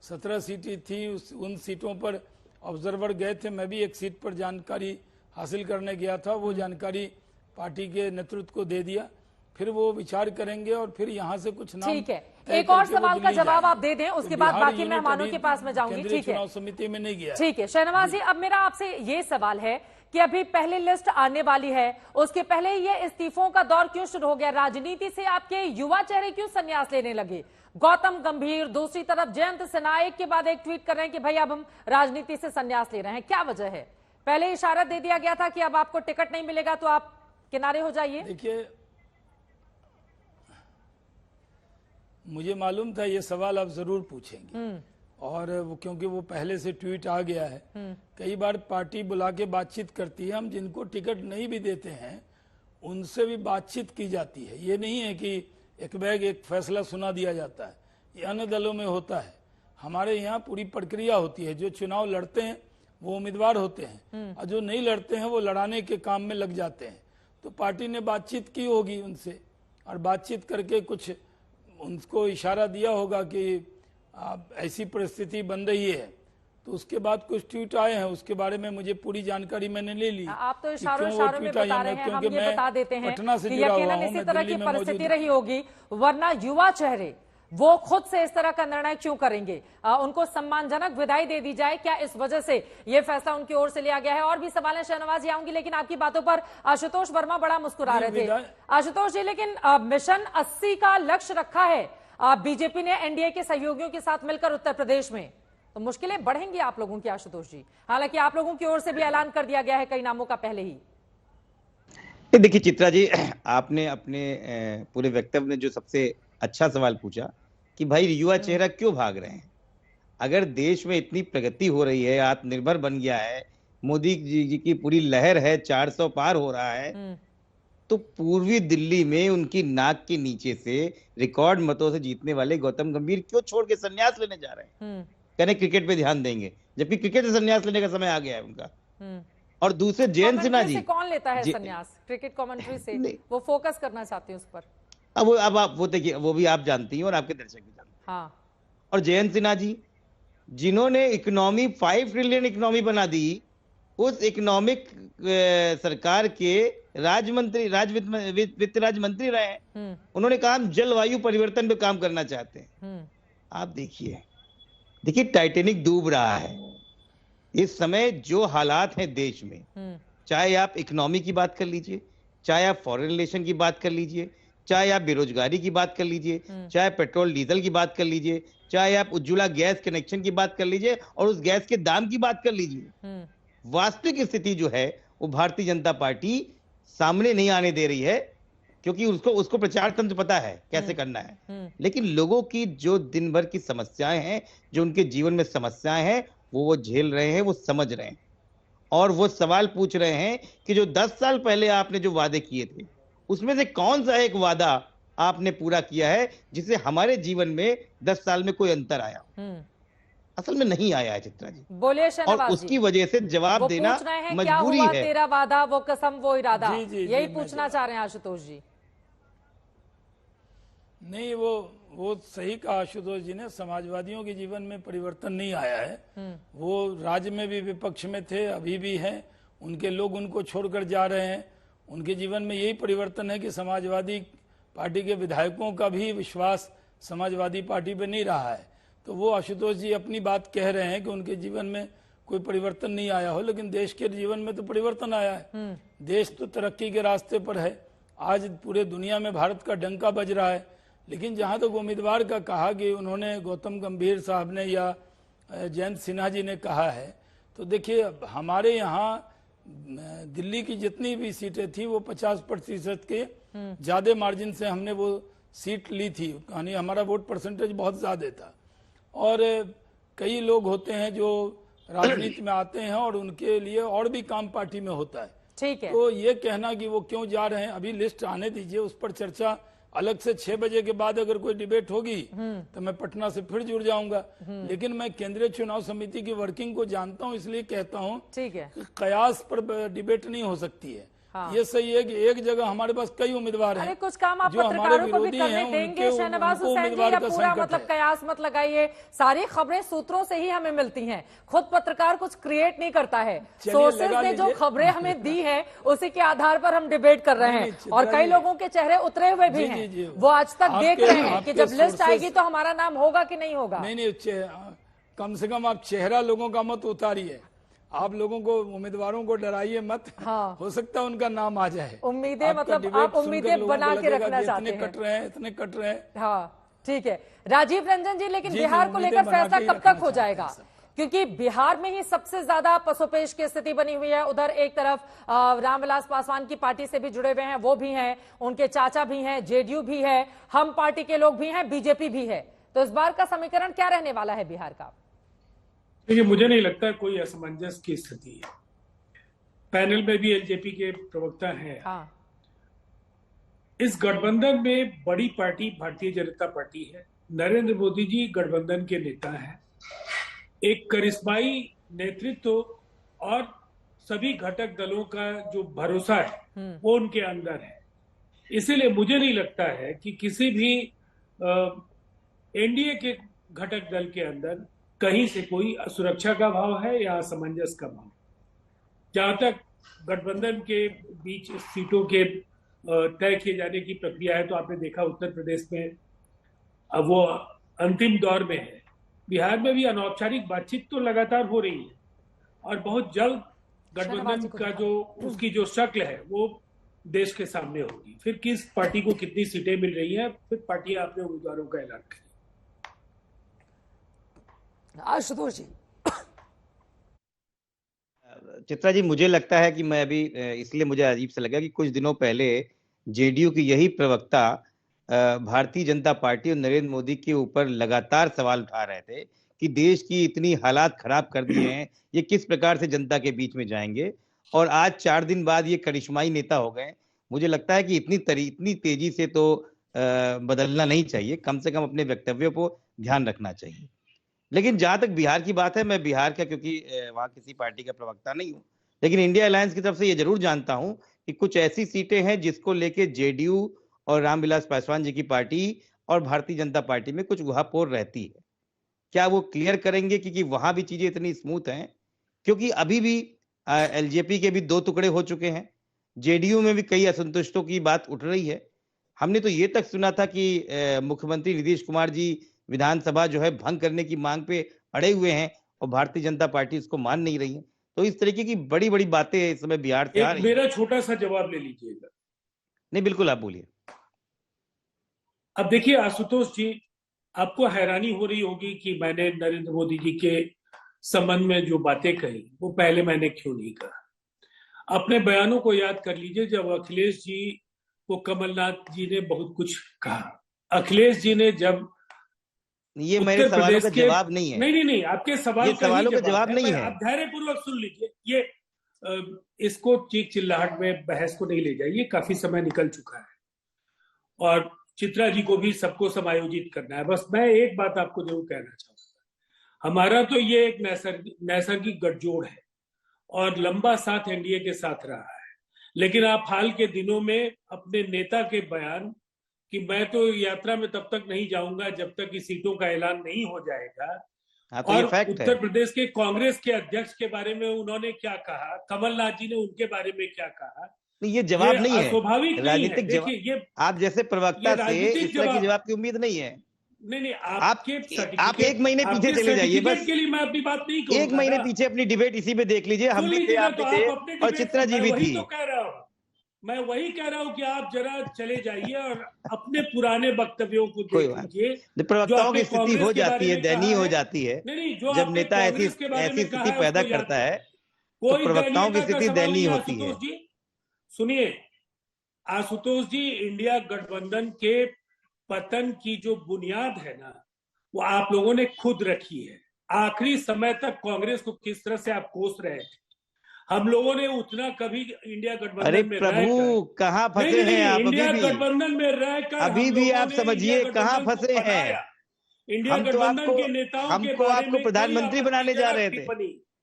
17 सीटें थी, उन सीटों पर ऑब्जर्वर गए थे। मैं भी एक सीट पर जानकारी हासिल करने गया था, वो जानकारी पार्टी के नेतृत्व को दे दिया, फिर वो विचार करेंगे और फिर यहाँ से कुछ नाम ठीक है। एक और सवाल का जवाब आप दे दें, उसके बाद बाकी मेहमानों के पास में जाऊंगी। ठीक है, चुनाव समिति में नहीं गया। ठीक है शहनवाज जी, अब मेरा आपसे ये सवाल है कि अभी पहली लिस्ट आने वाली है, उसके पहले ये इस्तीफों का दौर क्यों शुरू हो गया? राजनीति से आपके युवा चेहरे क्यों संन्यास लेने लगे? गौतम गंभीर, दूसरी तरफ जयंत सिन्हा एक के बाद एक ट्वीट कर रहे हैं कि भाई अब हम राजनीति से संन्यास ले रहे हैं। क्या वजह है? पहले इशारा दे दिया गया था कि अब आपको टिकट नहीं मिलेगा तो आप किनारे हो जाइए। देखिए, मुझे मालूम था ये सवाल आप जरूर पूछेंगे, और वो क्योंकि वो पहले से ट्वीट आ गया है। कई बार पार्टी बुला के बातचीत करती है, हम जिनको टिकट नहीं भी देते हैं उनसे भी बातचीत की जाती है। ये नहीं है कि एक बैग एक फैसला सुना दिया जाता है, ये अन्य दलों में होता है। हमारे यहाँ पूरी प्रक्रिया होती है। जो चुनाव लड़ते हैं वो उम्मीदवार होते हैं, और जो नहीं लड़ते हैं वो लड़ाने के काम में लग जाते हैं। तो पार्टी ने बातचीत की होगी उनसे, और बातचीत करके कुछ उनको इशारा दिया होगा कि ऐसी परिस्थिति बन रही है, तो उसके बाद कुछ ट्वीट आए हैं, उसके बारे में मुझे पूरी जानकारी मैंने ले ली। आप तो इशारों में बता रहे हैं, हम ये बता देते हैं कि यकीनन इसी तरह की परिस्थिति रही होगी, वरना युवा चेहरे वो खुद से इस तरह का निर्णय क्यों करेंगे? उनको सम्मानजनक विदाई दे दी जाए, क्या इस वजह से ये फैसला उनकी ओर से लिया गया है? और भी सवाल है, शहनवाज आऊंगी, लेकिन आपकी बातों पर आशुतोष वर्मा बड़ा मुस्कुरा रहे थे। आशुतोष जी, लेकिन मिशन 80 का लक्ष्य रखा है बीजेपी ने एनडीए के सहयोगियों के साथ मिलकर उत्तर प्रदेश में, तो मुश्किलें बढ़ेंगी आप लोगों की आशुतोष जी। हालांकि आप लोगों की ओर से भी ऐलान कर दिया गया है कई नामों का पहले ही। देखिए चित्रा जी, आपने अपने पूरे वक्तव्य में जो सबसे अच्छा सवाल पूछा कि भाई युवा चेहरा क्यों भाग रहे हैं। अगर देश में इतनी प्रगति हो रही है, आत्मनिर्भर बन गया है, मोदी जी की पूरी लहर है, 400 पार हो रहा है, तो पूर्वी दिल्ली में उनकी नाक के नीचे से रिकॉर्ड मतों से जीतने वाले गौतम गंभीर क्यों छोड़ के संन्यास लेने जा रहे हैं? कहने क्रिकेट पे ध्यान देंगे, जबकि क्रिकेट से संन्यास लेने का समय आ गया है उनका। और दूसरे जयंत सिन्हा जी, कौन लेता है संन्यास? क्रिकेट कमेंट्री से वो फोकस करना चाहते हैं उस पर। अब आप वो देखिए, वो भी आप जानती हैं और आपके दर्शक भी जानते हैं। हाँ। और जयंत सिन्हा जी, जिन्होंने इकोनॉमी 5 ट्रिलियन इकोनॉमी बना दी, उस इकोनॉमिक सरकार के वित्त राज्य मंत्री रहे हैं। उन्होंने कहा हम जलवायु परिवर्तन पे काम करना चाहते हैं। आप देखिए टाइटेनिक डूब रहा है इस समय। जो हालात हैं देश में, चाहे आप इकोनॉमी की बात कर लीजिए, चाहे आप फॉरेन रिलेशन की बात कर लीजिए, चाहे आप बेरोजगारी की बात कर लीजिए, चाहे पेट्रोल डीजल की बात कर लीजिए, चाहे आप उज्ज्वला गैस कनेक्शन की बात कर लीजिए, और उस गैस के दाम की बात कर लीजिए, वास्तविक स्थिति जो है वो भारतीय जनता पार्टी सामने नहीं आने दे रही है, क्योंकि उसको प्रचार तंत्र पता है कैसे करना है। लेकिन लोगों की जो दिन भर की समस्याएं हैं, जो उनके जीवन में समस्याएं हैं, वो झेल रहे हैं, वो समझ रहे हैं, और वो सवाल पूछ रहे हैं कि जो 10 साल पहले आपने जो वादे किए थे, उसमें से कौन सा एक वादा आपने पूरा किया है जिससे हमारे जीवन में 10 साल में कोई अंतर आया? असल में नहीं आया है चित्रा जी। बोलिए शहनवाज जी। और उसकी वजह से जवाब देना मजबूरी है। तेरा वादा वो कसम वो इरादा, यही पूछना चाह रहे हैं आशुतोष जी। नहीं, वो सही कहा आशुतोष जी ने। समाजवादियों के जीवन में परिवर्तन नहीं आया है। वो राज्य में भी विपक्ष में थे, अभी भी हैं, उनके लोग उनको छोड़कर जा रहे हैं। उनके जीवन में यही परिवर्तन है कि समाजवादी पार्टी के विधायकों का भी विश्वास समाजवादी पार्टी पे नहीं रहा है। तो वो आशुतोष जी अपनी बात कह रहे हैं कि उनके जीवन में कोई परिवर्तन नहीं आया हो, लेकिन देश के जीवन में तो परिवर्तन आया है। देश तो तरक्की के रास्ते पर है। आज पूरे दुनिया में भारत का डंका बज रहा है। लेकिन जहां तक उम्मीदवार का कहा कि उन्होंने गौतम गंभीर साहब ने या जयंत सिन्हा जी ने कहा है, तो देखिए हमारे यहाँ दिल्ली की जितनी भी सीटें थी वो 50% के ज्यादा मार्जिन से हमने वो सीट ली थी। यानी हमारा वोट परसेंटेज बहुत ज्यादा था। और कई लोग होते हैं जो राजनीति में आते हैं और उनके लिए और भी काम पार्टी में होता है। ठीक है। तो ये कहना कि वो क्यों जा रहे हैं, अभी लिस्ट आने दीजिए, उस पर चर्चा अलग से 6 बजे के बाद अगर कोई डिबेट होगी तो मैं पटना से फिर जुड़ जाऊंगा। लेकिन मैं केंद्रीय चुनाव समिति की वर्किंग को जानता हूं, इसलिए कहता हूं ठीक है, कयास पर डिबेट नहीं हो सकती है। हाँ। ये सही है कि एक जगह हमारे पास कई उम्मीदवार हैं। अरे कुछ काम आप जो हमारे पत्रकारों को भी विरोधी करने हैं, देंगे उनके- शहनवाज उनको हुसैन जी, उम्मीदवार या का पूरा संकट मतलब है। कयास मत लगाइए। सारी खबरें सूत्रों से ही हमें मिलती हैं, खुद पत्रकार कुछ क्रिएट नहीं करता है। चलिए, सोर्सेज लगा ने जो लीजिए। खबरें हमें दी है उसी के आधार पर हम डिबेट कर रहे नहीं, हैं, नहीं, चित्रा और कई जी। लोगों के चेहरे उतरे हुए भी जी, हैं। जी, जी। वो आज तक देख आपके- रहे हैं कि आपके जब लिस्ट sources- आएगी तो हमारा नाम होगा कि नहीं होगा। नहीं, कम से कम आप चेहरा लोगों का मत उतारिए। आप लोगों को, उम्मीदवारों को डराइए मत। हाँ। हो सकता है उनका नाम आ जाए। उम्मीदें, आपका मतलब डिबेट आप सुनकर उम्मीदें लोगों को बना के लगेगा रखना कि चाहते इतने हैं। कट रहे हैं, इतने कट रहे हैं। हाँ, ठीक है। राजीव रंजन जी, लेकिन जी, बिहार को उम्मीदें लेकर बना फैसला के ही कब रखना तक हो चाहते हैं जाएगा? सब। क्योंकि बिहार में ही सबसे ज्यादा पसोपेश की स्थिति बनी हुई है। उधर एक तरफ रामविलास पासवान की पार्टी से भी जुड़े हुए हैं, वो भी हैं, उनके चाचा भी हैं, जेडीयू भी है, हम पार्टी के लोग भी हैं, बीजेपी भी है। तो इस बार का समीकरण क्या रहने वाला है बिहार का? देखिए, मुझे नहीं लगता कोई असमंजस की स्थिति है। पैनल में भी एलजेपी के प्रवक्ता हैं। हाँ। इस गठबंधन में बड़ी पार्टी भारतीय जनता पार्टी है। नरेंद्र मोदी जी गठबंधन के नेता हैं। एक करिश्माई नेतृत्व और सभी घटक दलों का जो भरोसा है वो उनके अंदर है। इसीलिए मुझे नहीं लगता है कि किसी भी एनडीए के घटक दल के अंदर कहीं से कोई सुरक्षा का भाव है या असमंजस का भाव। जहां तक गठबंधन के बीच सीटों के तय किए जाने की प्रक्रिया है, तो आपने देखा उत्तर प्रदेश में अब वो अंतिम दौर में है। बिहार में भी अनौपचारिक बातचीत तो लगातार हो रही है और बहुत जल्द गठबंधन का जो उसकी जो शक्ल है वो देश के सामने होगी। फिर किस पार्टी को कितनी सीटें मिल रही हैं, फिर पार्टियां अपने उम्मीदवारों का ऐलान करें। आशुतोष जी। चित्रा जी, मुझे लगता है कि मैं अभी इसलिए मुझे अजीब से लगा कि कुछ दिनों पहले जेडीयू की यही प्रवक्ता भारतीय जनता पार्टी और नरेंद्र मोदी के ऊपर लगातार सवाल उठा रहे थे कि देश की इतनी हालात खराब कर दिए हैं, ये किस प्रकार से जनता के बीच में जाएंगे। और आज 4 दिन बाद ये करिश्माई नेता हो गए। मुझे लगता है कि इतनी तेजी से तो बदलना नहीं चाहिए, कम से कम अपने वक्तव्यों को ध्यान रखना चाहिए। लेकिन जहां तक बिहार की बात है, मैं बिहार का, क्योंकि वहां किसी पार्टी का प्रवक्ता नहीं हूं, लेकिन इंडिया अलायंस की तरफ से ये जरूर जानता हूं कि कुछ ऐसी सीटें हैं जिसको लेके जेडीयू और रामविलास पासवान जी की पार्टी और भारतीय जनता पार्टी में कुछ उहापोह रहती है। क्या वो क्लियर करेंगे क्योंकि वहां भी चीजें इतनी स्मूथ हैं? क्योंकि अभी भी एलजेपी के भी 2 टुकड़े हो चुके हैं, जेडीयू में भी कई असंतुष्टों की बात उठ रही है। हमने तो ये तक सुना था कि मुख्यमंत्री नीतीश कुमार जी विधानसभा जो है भंग करने की मांग पे अड़े हुए हैं और भारतीय जनता पार्टी इसको मान नहीं रही है। तो इस तरीके की बड़ी बड़ी बातें इस समय बिहार से आ रही हैं। मेरा छोटा सा जवाब ले लीजिएगा। नहीं, बिल्कुल, आप बोलिए। अब देखिए आशुतोष जी, आपको हैरानी हो रही होगी कि मैंने नरेंद्र मोदी जी के संबंध में जो बातें कही वो पहले मैंने क्यों नहीं कहा। अपने बयानों को याद कर लीजिए। जब अखिलेश जी को कमलनाथ जी ने बहुत कुछ कहा, अखिलेश जी ने जब ये मेरे सवालों का जवाब नहीं है। नहीं, आपके सवाल ये सवालों का जवाब नहीं है। आप धैर्यपूर्वक सुन लीजिए। ये इसको चीख चिल्लाहट में बहस को नहीं ले जाइए, काफी समय निकल चुका है और चित्रा जी को भी सबको समायोजित करना है। बस मैं एक बात आपको जरूर कहना चाहूंगा, हमारा तो ये एक नैसर्गिक गठजोड़ है और लंबा साथ एनडीए के साथ रहा है। लेकिन आप हाल के दिनों में अपने नेता के बयान कि मैं तो यात्रा में तब तक नहीं जाऊंगा जब तक कि सीटों का ऐलान नहीं हो जाएगा, तो और ये उत्तर प्रदेश के कांग्रेस के अध्यक्ष के बारे में उन्होंने क्या कहा, कमलनाथ जी ने उनके बारे में क्या कहा, ये जवाब नहीं है। स्वाभाविक राजनीतिक जवाब। ये आप जैसे प्रवक्ता से इस तरह की जवाब की उम्मीद नहीं है। नहीं, आप 1 महीने पीछे चले जाइए। बस के लिए मैं अपनी बात नहीं करूंगा। 1 महीने पीछे अपनी डिबेट इसी में देख लीजिए। हम भी थे, आप भी थे और चित्रा जी भी थी। मैं वही कह रहा हूँ कि आप जरा चले जाइए और अपने पुराने वक्तव्यों को देख लीजिए। प्रवक्ताओं की स्थिति हो जाती है, दयनीय हो जाती है। जब नेता ऐसी स्थिति पैदा करता है तो प्रवक्ताओं की स्थिति दयनीय होती है। सुनिए आशुतोष जी, इंडिया गठबंधन के पतन की जो बुनियाद है ना, वो आप लोगों ने खुद रखी है। आखिरी समय तक कांग्रेस को किस तरह से आप कोस रहे थे, हम लोगों ने उतना कभी इंडिया गठबंधन में प्रभु कहाँ फंसे हैं आप? इंडिया गठबंधन में रहकर अभी भी आप समझिए कहाँ फंसे हैं। इंडिया गठबंधन के नेताओं के हमको आपको प्रधानमंत्री बनाने जा रहे थे।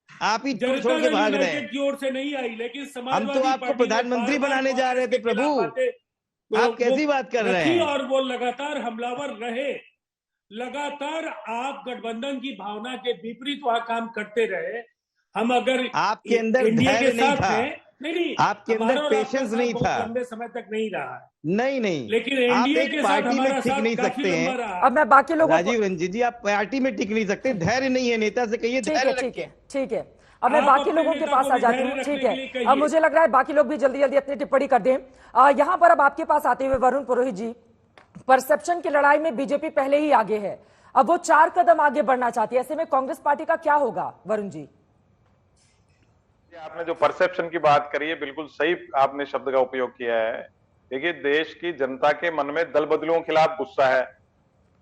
आप ही जनता छोड़ के दल भाग रहे यूनाइटेड हैं। की ओर से नहीं आई, लेकिन हम समाजवादी तो आपको पार्टी ने प्रधानमंत्री बार-बार बनाने जा रहे थे कांग्रेस के खिलाफ प्रभु, बातें आप कैसी बात कर रहे रखी हैं? और वो लगातार हमलावर रहे। लगातार आप गठबंधन की भावना के विपरीत वहां काम करते रहे। हम अगर आपके अंदर एनडीए के धैर्य नहीं साथ था, हैं, नहीं आपके हमारा अंदर और आपका पेशेंस साथ नहीं बहुत था। लंबे समय तक नहीं रहा है, नहीं, लेकिन आप एनडीए एक के साथ पार्टी में हमारा टिक साथ नहीं काफी सकते लंबा हैं। रहा। अब मैं बाकी लोगों को राजीव रंजीत जी, आप पार्टी में टिक नहीं सकते, धैर्य नहीं है। नेता से कहिए ठीक धैर्य है, ठीक रखिए। है, ठीक है। अब मैं आप बाकी अपने लोगों के नेता पास को आ भी जाती धैर्य हूँ। रखने ठीक के है, लिए अब कहिए। मुझे लग रहा है बाकी लोग भी जल्दी जल्दी अपनी टिप्पणी कर दें। यहां पर अब आपके पास आते हुए वरुण पुरोहित जी, परसेप्शन की लड़ाई में बीजेपी पहले ही आगे है, अब वो 4 कदम आगे बढ़ना चाहती है, ऐसे में कांग्रेस पार्टी का क्या होगा? वरुण जी, आपने जो परसेप्शन की बात करी है, बिल्कुल सही आपने शब्द का उपयोग किया है। देखिए, देश की जनता के मन में दल बदलुओं के खिलाफ गुस्सा है,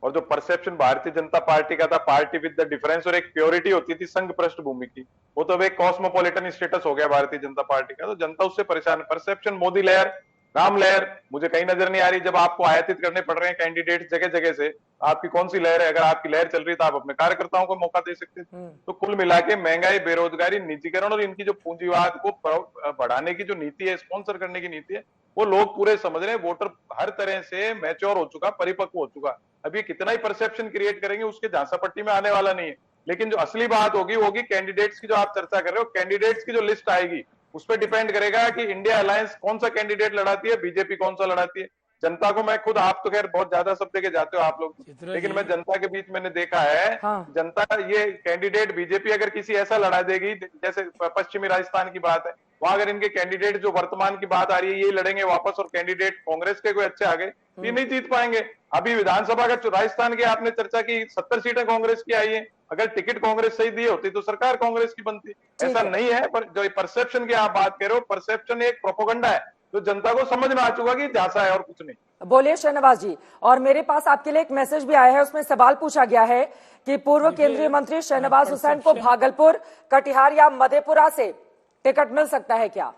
और जो परसेप्शन भारतीय जनता पार्टी का था, पार्टी विद द डिफरेंस, और एक प्योरिटी होती थी संघ पृष्ठभूमि की, वो तो अब एक कॉस्मोपॉलिटन स्टेटस हो गया भारतीय जनता पार्टी का। तो जनता उससे परेशान है। परसेप्शन मोदी लहर, राम लहर मुझे कहीं नजर नहीं आ रही। जब आपको आयातित करने पड़ रहे हैं कैंडिडेट जगह जगह से, आपकी कौन सी लहर है? अगर आपकी लहर चल रही तो आप अपने कार्यकर्ताओं को मौका दे सकते थे। तो कुल मिला के महंगाई, बेरोजगारी, निजीकरण और इनकी जो पूंजीवाद को बढ़ाने की जो नीति है, स्पॉन्सर करने की नीति है, वो लोग पूरे समझ रहे हैं। वोटर हर तरह से मैच्योर हो चुका, परिपक्व हो चुका। अब ये कितना ही परसेप्शन क्रिएट करेंगे, उसके झांसापट्टी में आने वाला नहीं है। लेकिन जो असली बात होगी कैंडिडेट्स की, जो आप चर्चा कर रहे हो, कैंडिडेट्स की जो लिस्ट आएगी उस पर डिपेंड करेगा कि इंडिया अलायंस कौन सा कैंडिडेट लड़ाती है, बीजेपी कौन सा लड़ाती है। जनता को मैं खुद, आप तो खैर बहुत ज्यादा सब जगह जाते हो आप लोग, लेकिन मैं जनता के बीच मैंने देखा है, हाँ। जनता ये कैंडिडेट बीजेपी अगर किसी ऐसा लड़ा देगी, जैसे पश्चिमी राजस्थान की बात है, वहां अगर इनके कैंडिडेट जो वर्तमान की बात आ रही है ये लड़ेंगे वापस, और कैंडिडेट कांग्रेस के कोई अच्छे आ गए, ये नहीं जीत पाएंगे। अभी विधानसभा का राजस्थान की आपने चर्चा की, 70 सीटें कांग्रेस की आई है। अगर टिकट कांग्रेस सही दी होती तो सरकार कांग्रेस की बनती। ऐसा नहीं है। पर जो परसेप्शन की आप बात कर रहे हो, परसेप्शन एक प्रोपोगंडा है जो जनता को समझ में आ चुका कि झांसा है और कुछ नहीं। बोलिए शहनवाज जी। और मेरे पास आपके लिए एक मैसेज भी आया है, उसमें सवाल पूछा गया है कि पूर्व केंद्रीय मंत्री शहनवाज हुसैन को भागलपुर, कटिहार या मधेपुरा से टिकट मिल सकता है क्या?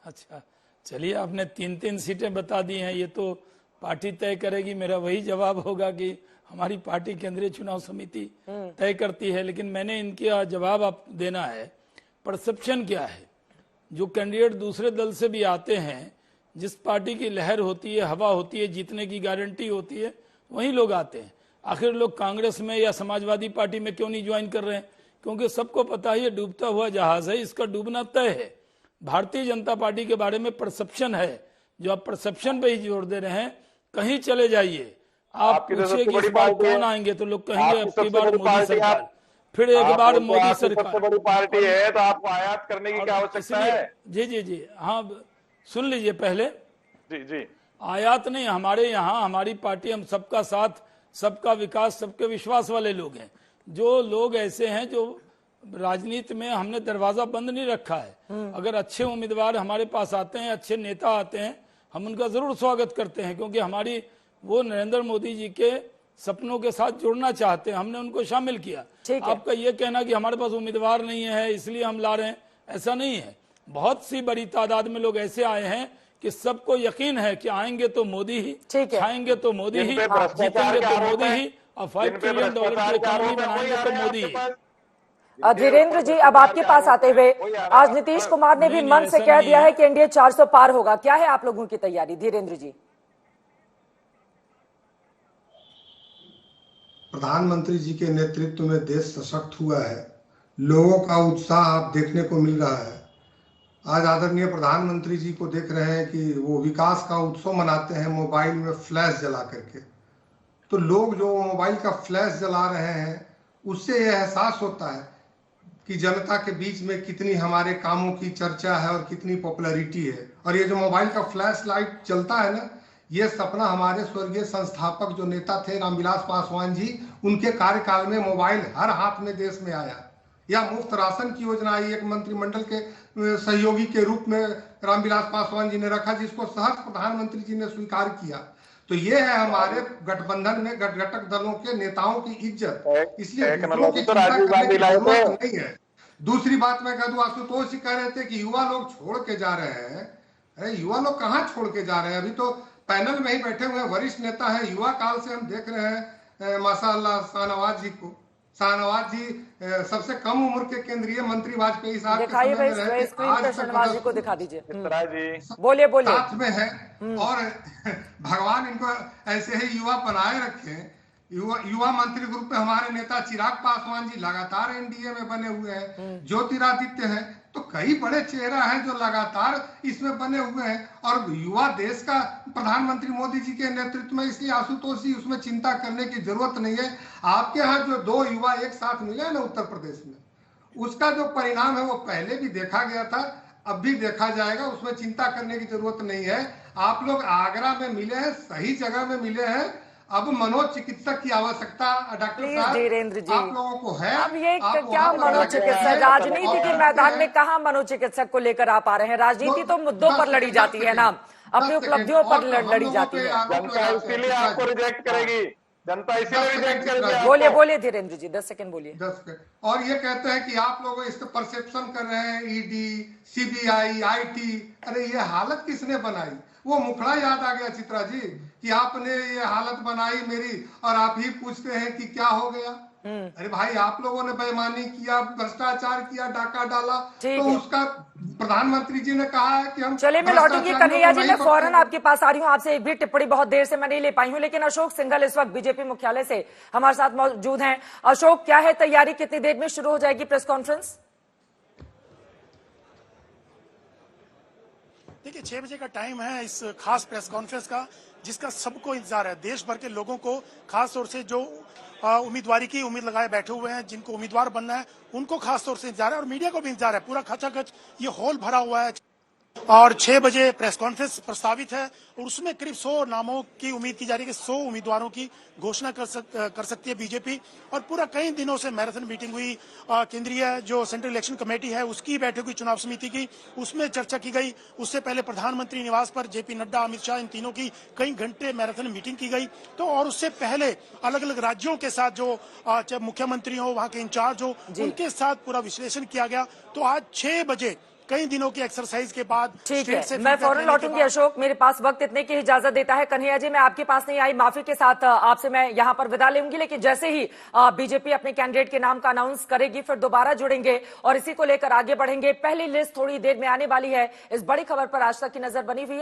अच्छा, चलिए, आपने 3-3 सीटें बता दी हैं, ये तो पार्टी तय करेगी। मेरा वही जवाब होगा कि हमारी पार्टी केंद्रीय चुनाव समिति तय करती है। लेकिन मैंने इनके जवाब आप देना है। परसेप्शन क्या है? जो कैंडिडेट दूसरे दल से भी आते हैं, जिस पार्टी की लहर होती है, हवा होती है, जीतने की गारंटी होती है, वही लोग आते हैं। आखिर लोग कांग्रेस में या समाजवादी पार्टी में क्यों नहीं ज्वाइन कर रहे हैं? क्योंकि सबको पता है ये डूबता हुआ जहाज है, इसका डूबना तय है। भारतीय जनता पार्टी के बारे में परसेप्शन है, जो आप परसेप्शन पे ही जोर दे रहे हैं। कहीं चले जाइए, आप पूछिए कि इस बार कौन आएंगे, तो लोग कहेंगे अब की बार मोदी सरकार, फिर एक बार मोदी सरकार। सबसे बड़ी पार्टी है तो आपको आयात करने की क्या आवश्यकता है? जी, हाँ, सुन लीजिए पहले। जी, आयात नहीं, हमारे यहाँ हमारी पार्टी, हम सबका साथ, सबका विकास, सबके विश्वास वाले लोग हैं। जो लोग ऐसे हैं जो राजनीति में हमने दरवाजा बंद नहीं रखा है। अगर अच्छे उम्मीदवार हमारे पास आते हैं, अच्छे नेता आते हैं, हम उनका जरूर स्वागत करते हैं, क्योंकि हमारी वो नरेंद्र मोदी जी के सपनों के साथ जुड़ना चाहते हैं, हमने उनको शामिल किया। आपका ये कहना कि हमारे पास उम्मीदवार नहीं है इसलिए हम ला रहे हैं, ऐसा नहीं है। बहुत सी बड़ी तादाद में लोग ऐसे आए हैं कि सबको यकीन है कि आएंगे तो मोदी ही, खाएंगे तो मोदी ही, जीतेंगे तो मोदी ही, और $5 ट्रिलियन की इकोनॉमी बनाएंगे तो मोदी ही। धीरेन्द्र जी, अब आपके पास आते हुए, आज नीतीश कुमार ने भी मन से कह दिया है कि एनडीए 400 पार होगा। क्या है आप लोगों की तैयारी? धीरेन्द्र जी। प्रधानमंत्री जी के नेतृत्व में देश सशक्त हुआ है, लोगों का उत्साह आप देखने को मिल रहा है। आज आदरणीय प्रधानमंत्री जी को देख रहे हैं कि वो विकास का उत्सव मनाते हैं मोबाइल में फ्लैश जला करके। तो लोग जो मोबाइल का फ्लैश जला रहे हैं, उससे यह एहसास होता है कि जनता के बीच में कितनी हमारे कामों की चर्चा है और कितनी पॉपुलैरिटी है। और ये जो मोबाइल का फ्लैश लाइट चलता है ना, ये सपना हमारे स्वर्गीय संस्थापक जो नेता थे रामविलास पासवान जी, उनके कार्यकाल में मोबाइल हर हाथ में देश में आया। या मुफ्त राशन की योजना आई, एक मंत्रिमंडल के सहयोगी के रूप में रामविलास पासवान जी ने रखा, जिसको सहज प्रधानमंत्री जी ने स्वीकार किया। तो ये है हमारे गठबंधन में घटक दलों के नेताओं की इज्जत, इसलिए दूसरों की चिंता करने की जरूरत नहीं है। दूसरी बात मैं कह दूं, आशुतोष जी कह रहे थे कि युवा लोग छोड़ के जा रहे हैं। अरे युवा लोग कहाँ छोड़ के जा रहे हैं? अभी तो पैनल में ही बैठे हुए वरिष्ठ नेता है, युवा काल से हम देख रहे हैं माशाअल्लाह शाहनवाज जी सबसे कम उम्र के केंद्रीय मंत्री वाजपेयी साहब दिखाइए भाई स्क्रीन पर शाहनवाज जी को दिखा दीजिए। जी बोलिए बोलिए। साथ में है और भगवान इनको ऐसे ही युवा बनाए रखे। युवा मंत्री ग्रुप में हमारे नेता चिराग पासवान जी लगातार एनडीए में बने हुए हैं, ज्योतिरादित्य हैं, तो कई बड़े चेहरा हैं जो लगातार इसमें बने हुए हैं। और युवा देश का प्रधानमंत्री मोदी जी के नेतृत्व में, इसलिए आशुतोष जी उसमें चिंता करने की जरूरत नहीं है। आपके यहाँ जो 2 युवा एक साथ मिले हैं ना उत्तर प्रदेश में, उसका जो परिणाम है वो पहले भी देखा गया था, अब भी देखा जाएगा, उसमें चिंता करने की जरूरत नहीं है। आप लोग आगरा में मिले हैं, सही जगह में मिले हैं। अब मनोचिकित्सक की आवश्यकता डॉक्टर साहब धीरेन्द्र जी आप लोगों को है। अब ये क्या मनोचिकित्सक, राजनीति के मैदान में कहाँ मनोचिकित्सक को लेकर आप आ रहे हैं? राजनीति तो मुद्दों पर लड़ी जाती है ना, अपनी उपलब्धियों पर लड़ी जाती है। जनता इसीलिए आपको रिजेक्ट करेगी, जनता इसीलिए रिजेक्ट करेगी। बोलिए बोलिए धीरेन्द्र जी, 10 सेकंड बोलिए। 10 सेकंड। और ये कहते हैं कि आप लोग इस पर परसेप्शन कर रहे हैं, ईडी, सीबीआई, आईटी। अरे ये हालत किसने बनाई? वो मुखड़ा याद आ गया चित्रा जी कि आपने ये हालत बनाई मेरी, और आप ही पूछते हैं कि क्या हो गया। अरे भाई, आप लोगों ने बेईमानी किया, भ्रष्टाचार किया, डाका डाला, तो उसका प्रधानमंत्री जी ने कहा है कि हम। चलिए मैं लौटूंगी कन्हैया जी, मैं फौरन आपके पास आ रही हूँ। आपसे एक भी टिप्पणी बहुत देर से मैं नहीं ले पाई हूँ, लेकिन अशोक सिंघल इस वक्त बीजेपी मुख्यालय से हमारे साथ मौजूद हैं। अशोक, क्या है तैयारी, कितनी देर में शुरू हो जाएगी प्रेस कॉन्फ्रेंस? देखिए 6 बजे का टाइम है इस खास प्रेस कॉन्फ्रेंस का, जिसका सबको इंतजार है। देश भर के लोगों को, खास तौर से जो उम्मीदवारी की उम्मीद लगाए बैठे हुए हैं, जिनको उम्मीदवार बनना है, उनको खास तौर से इंतजार है, और मीडिया को भी इंतजार है। पूरा खचाखच ये हॉल भरा हुआ है और 6 बजे प्रेस कॉन्फ्रेंस प्रस्तावित है, और उसमें करीब 100 नामों की उम्मीद की जा रही है कि 100 उम्मीदवारों की घोषणा कर सकती है बीजेपी। और पूरा कई दिनों से मैराथन मीटिंग हुई, केंद्रीय जो सेंट्रल इलेक्शन कमेटी है उसकी बैठक हुई, चुनाव समिति की, उसमें चर्चा की गई। उससे पहले प्रधानमंत्री निवास पर जेपी नड्डा, अमित शाह, इन तीनों की कई घंटे मैराथन मीटिंग की गई। तो और उससे पहले अलग अलग राज्यों के साथ जो चाहे मुख्यमंत्री हो, वहां के इंचार्ज हो, उनके साथ पूरा विश्लेषण किया गया। तो आज 6 बजे कई दिनों की एक्सरसाइज के बाद ठीक है, मैं फौरन लौटूंगी। अशोक, मेरे पास वक्त इतने की इजाजत देता है। कन्हैया जी, मैं आपके पास नहीं आई, माफी के साथ आपसे मैं यहां पर विदा लेंगी, लेकिन जैसे ही बीजेपी अपने कैंडिडेट के नाम का अनाउंस करेगी फिर दोबारा जुड़ेंगे और इसी को लेकर आगे बढ़ेंगे। पहली लिस्ट थोड़ी देर में आने वाली है। इस बड़ी खबर पर आज तक की नजर बनी हुई है।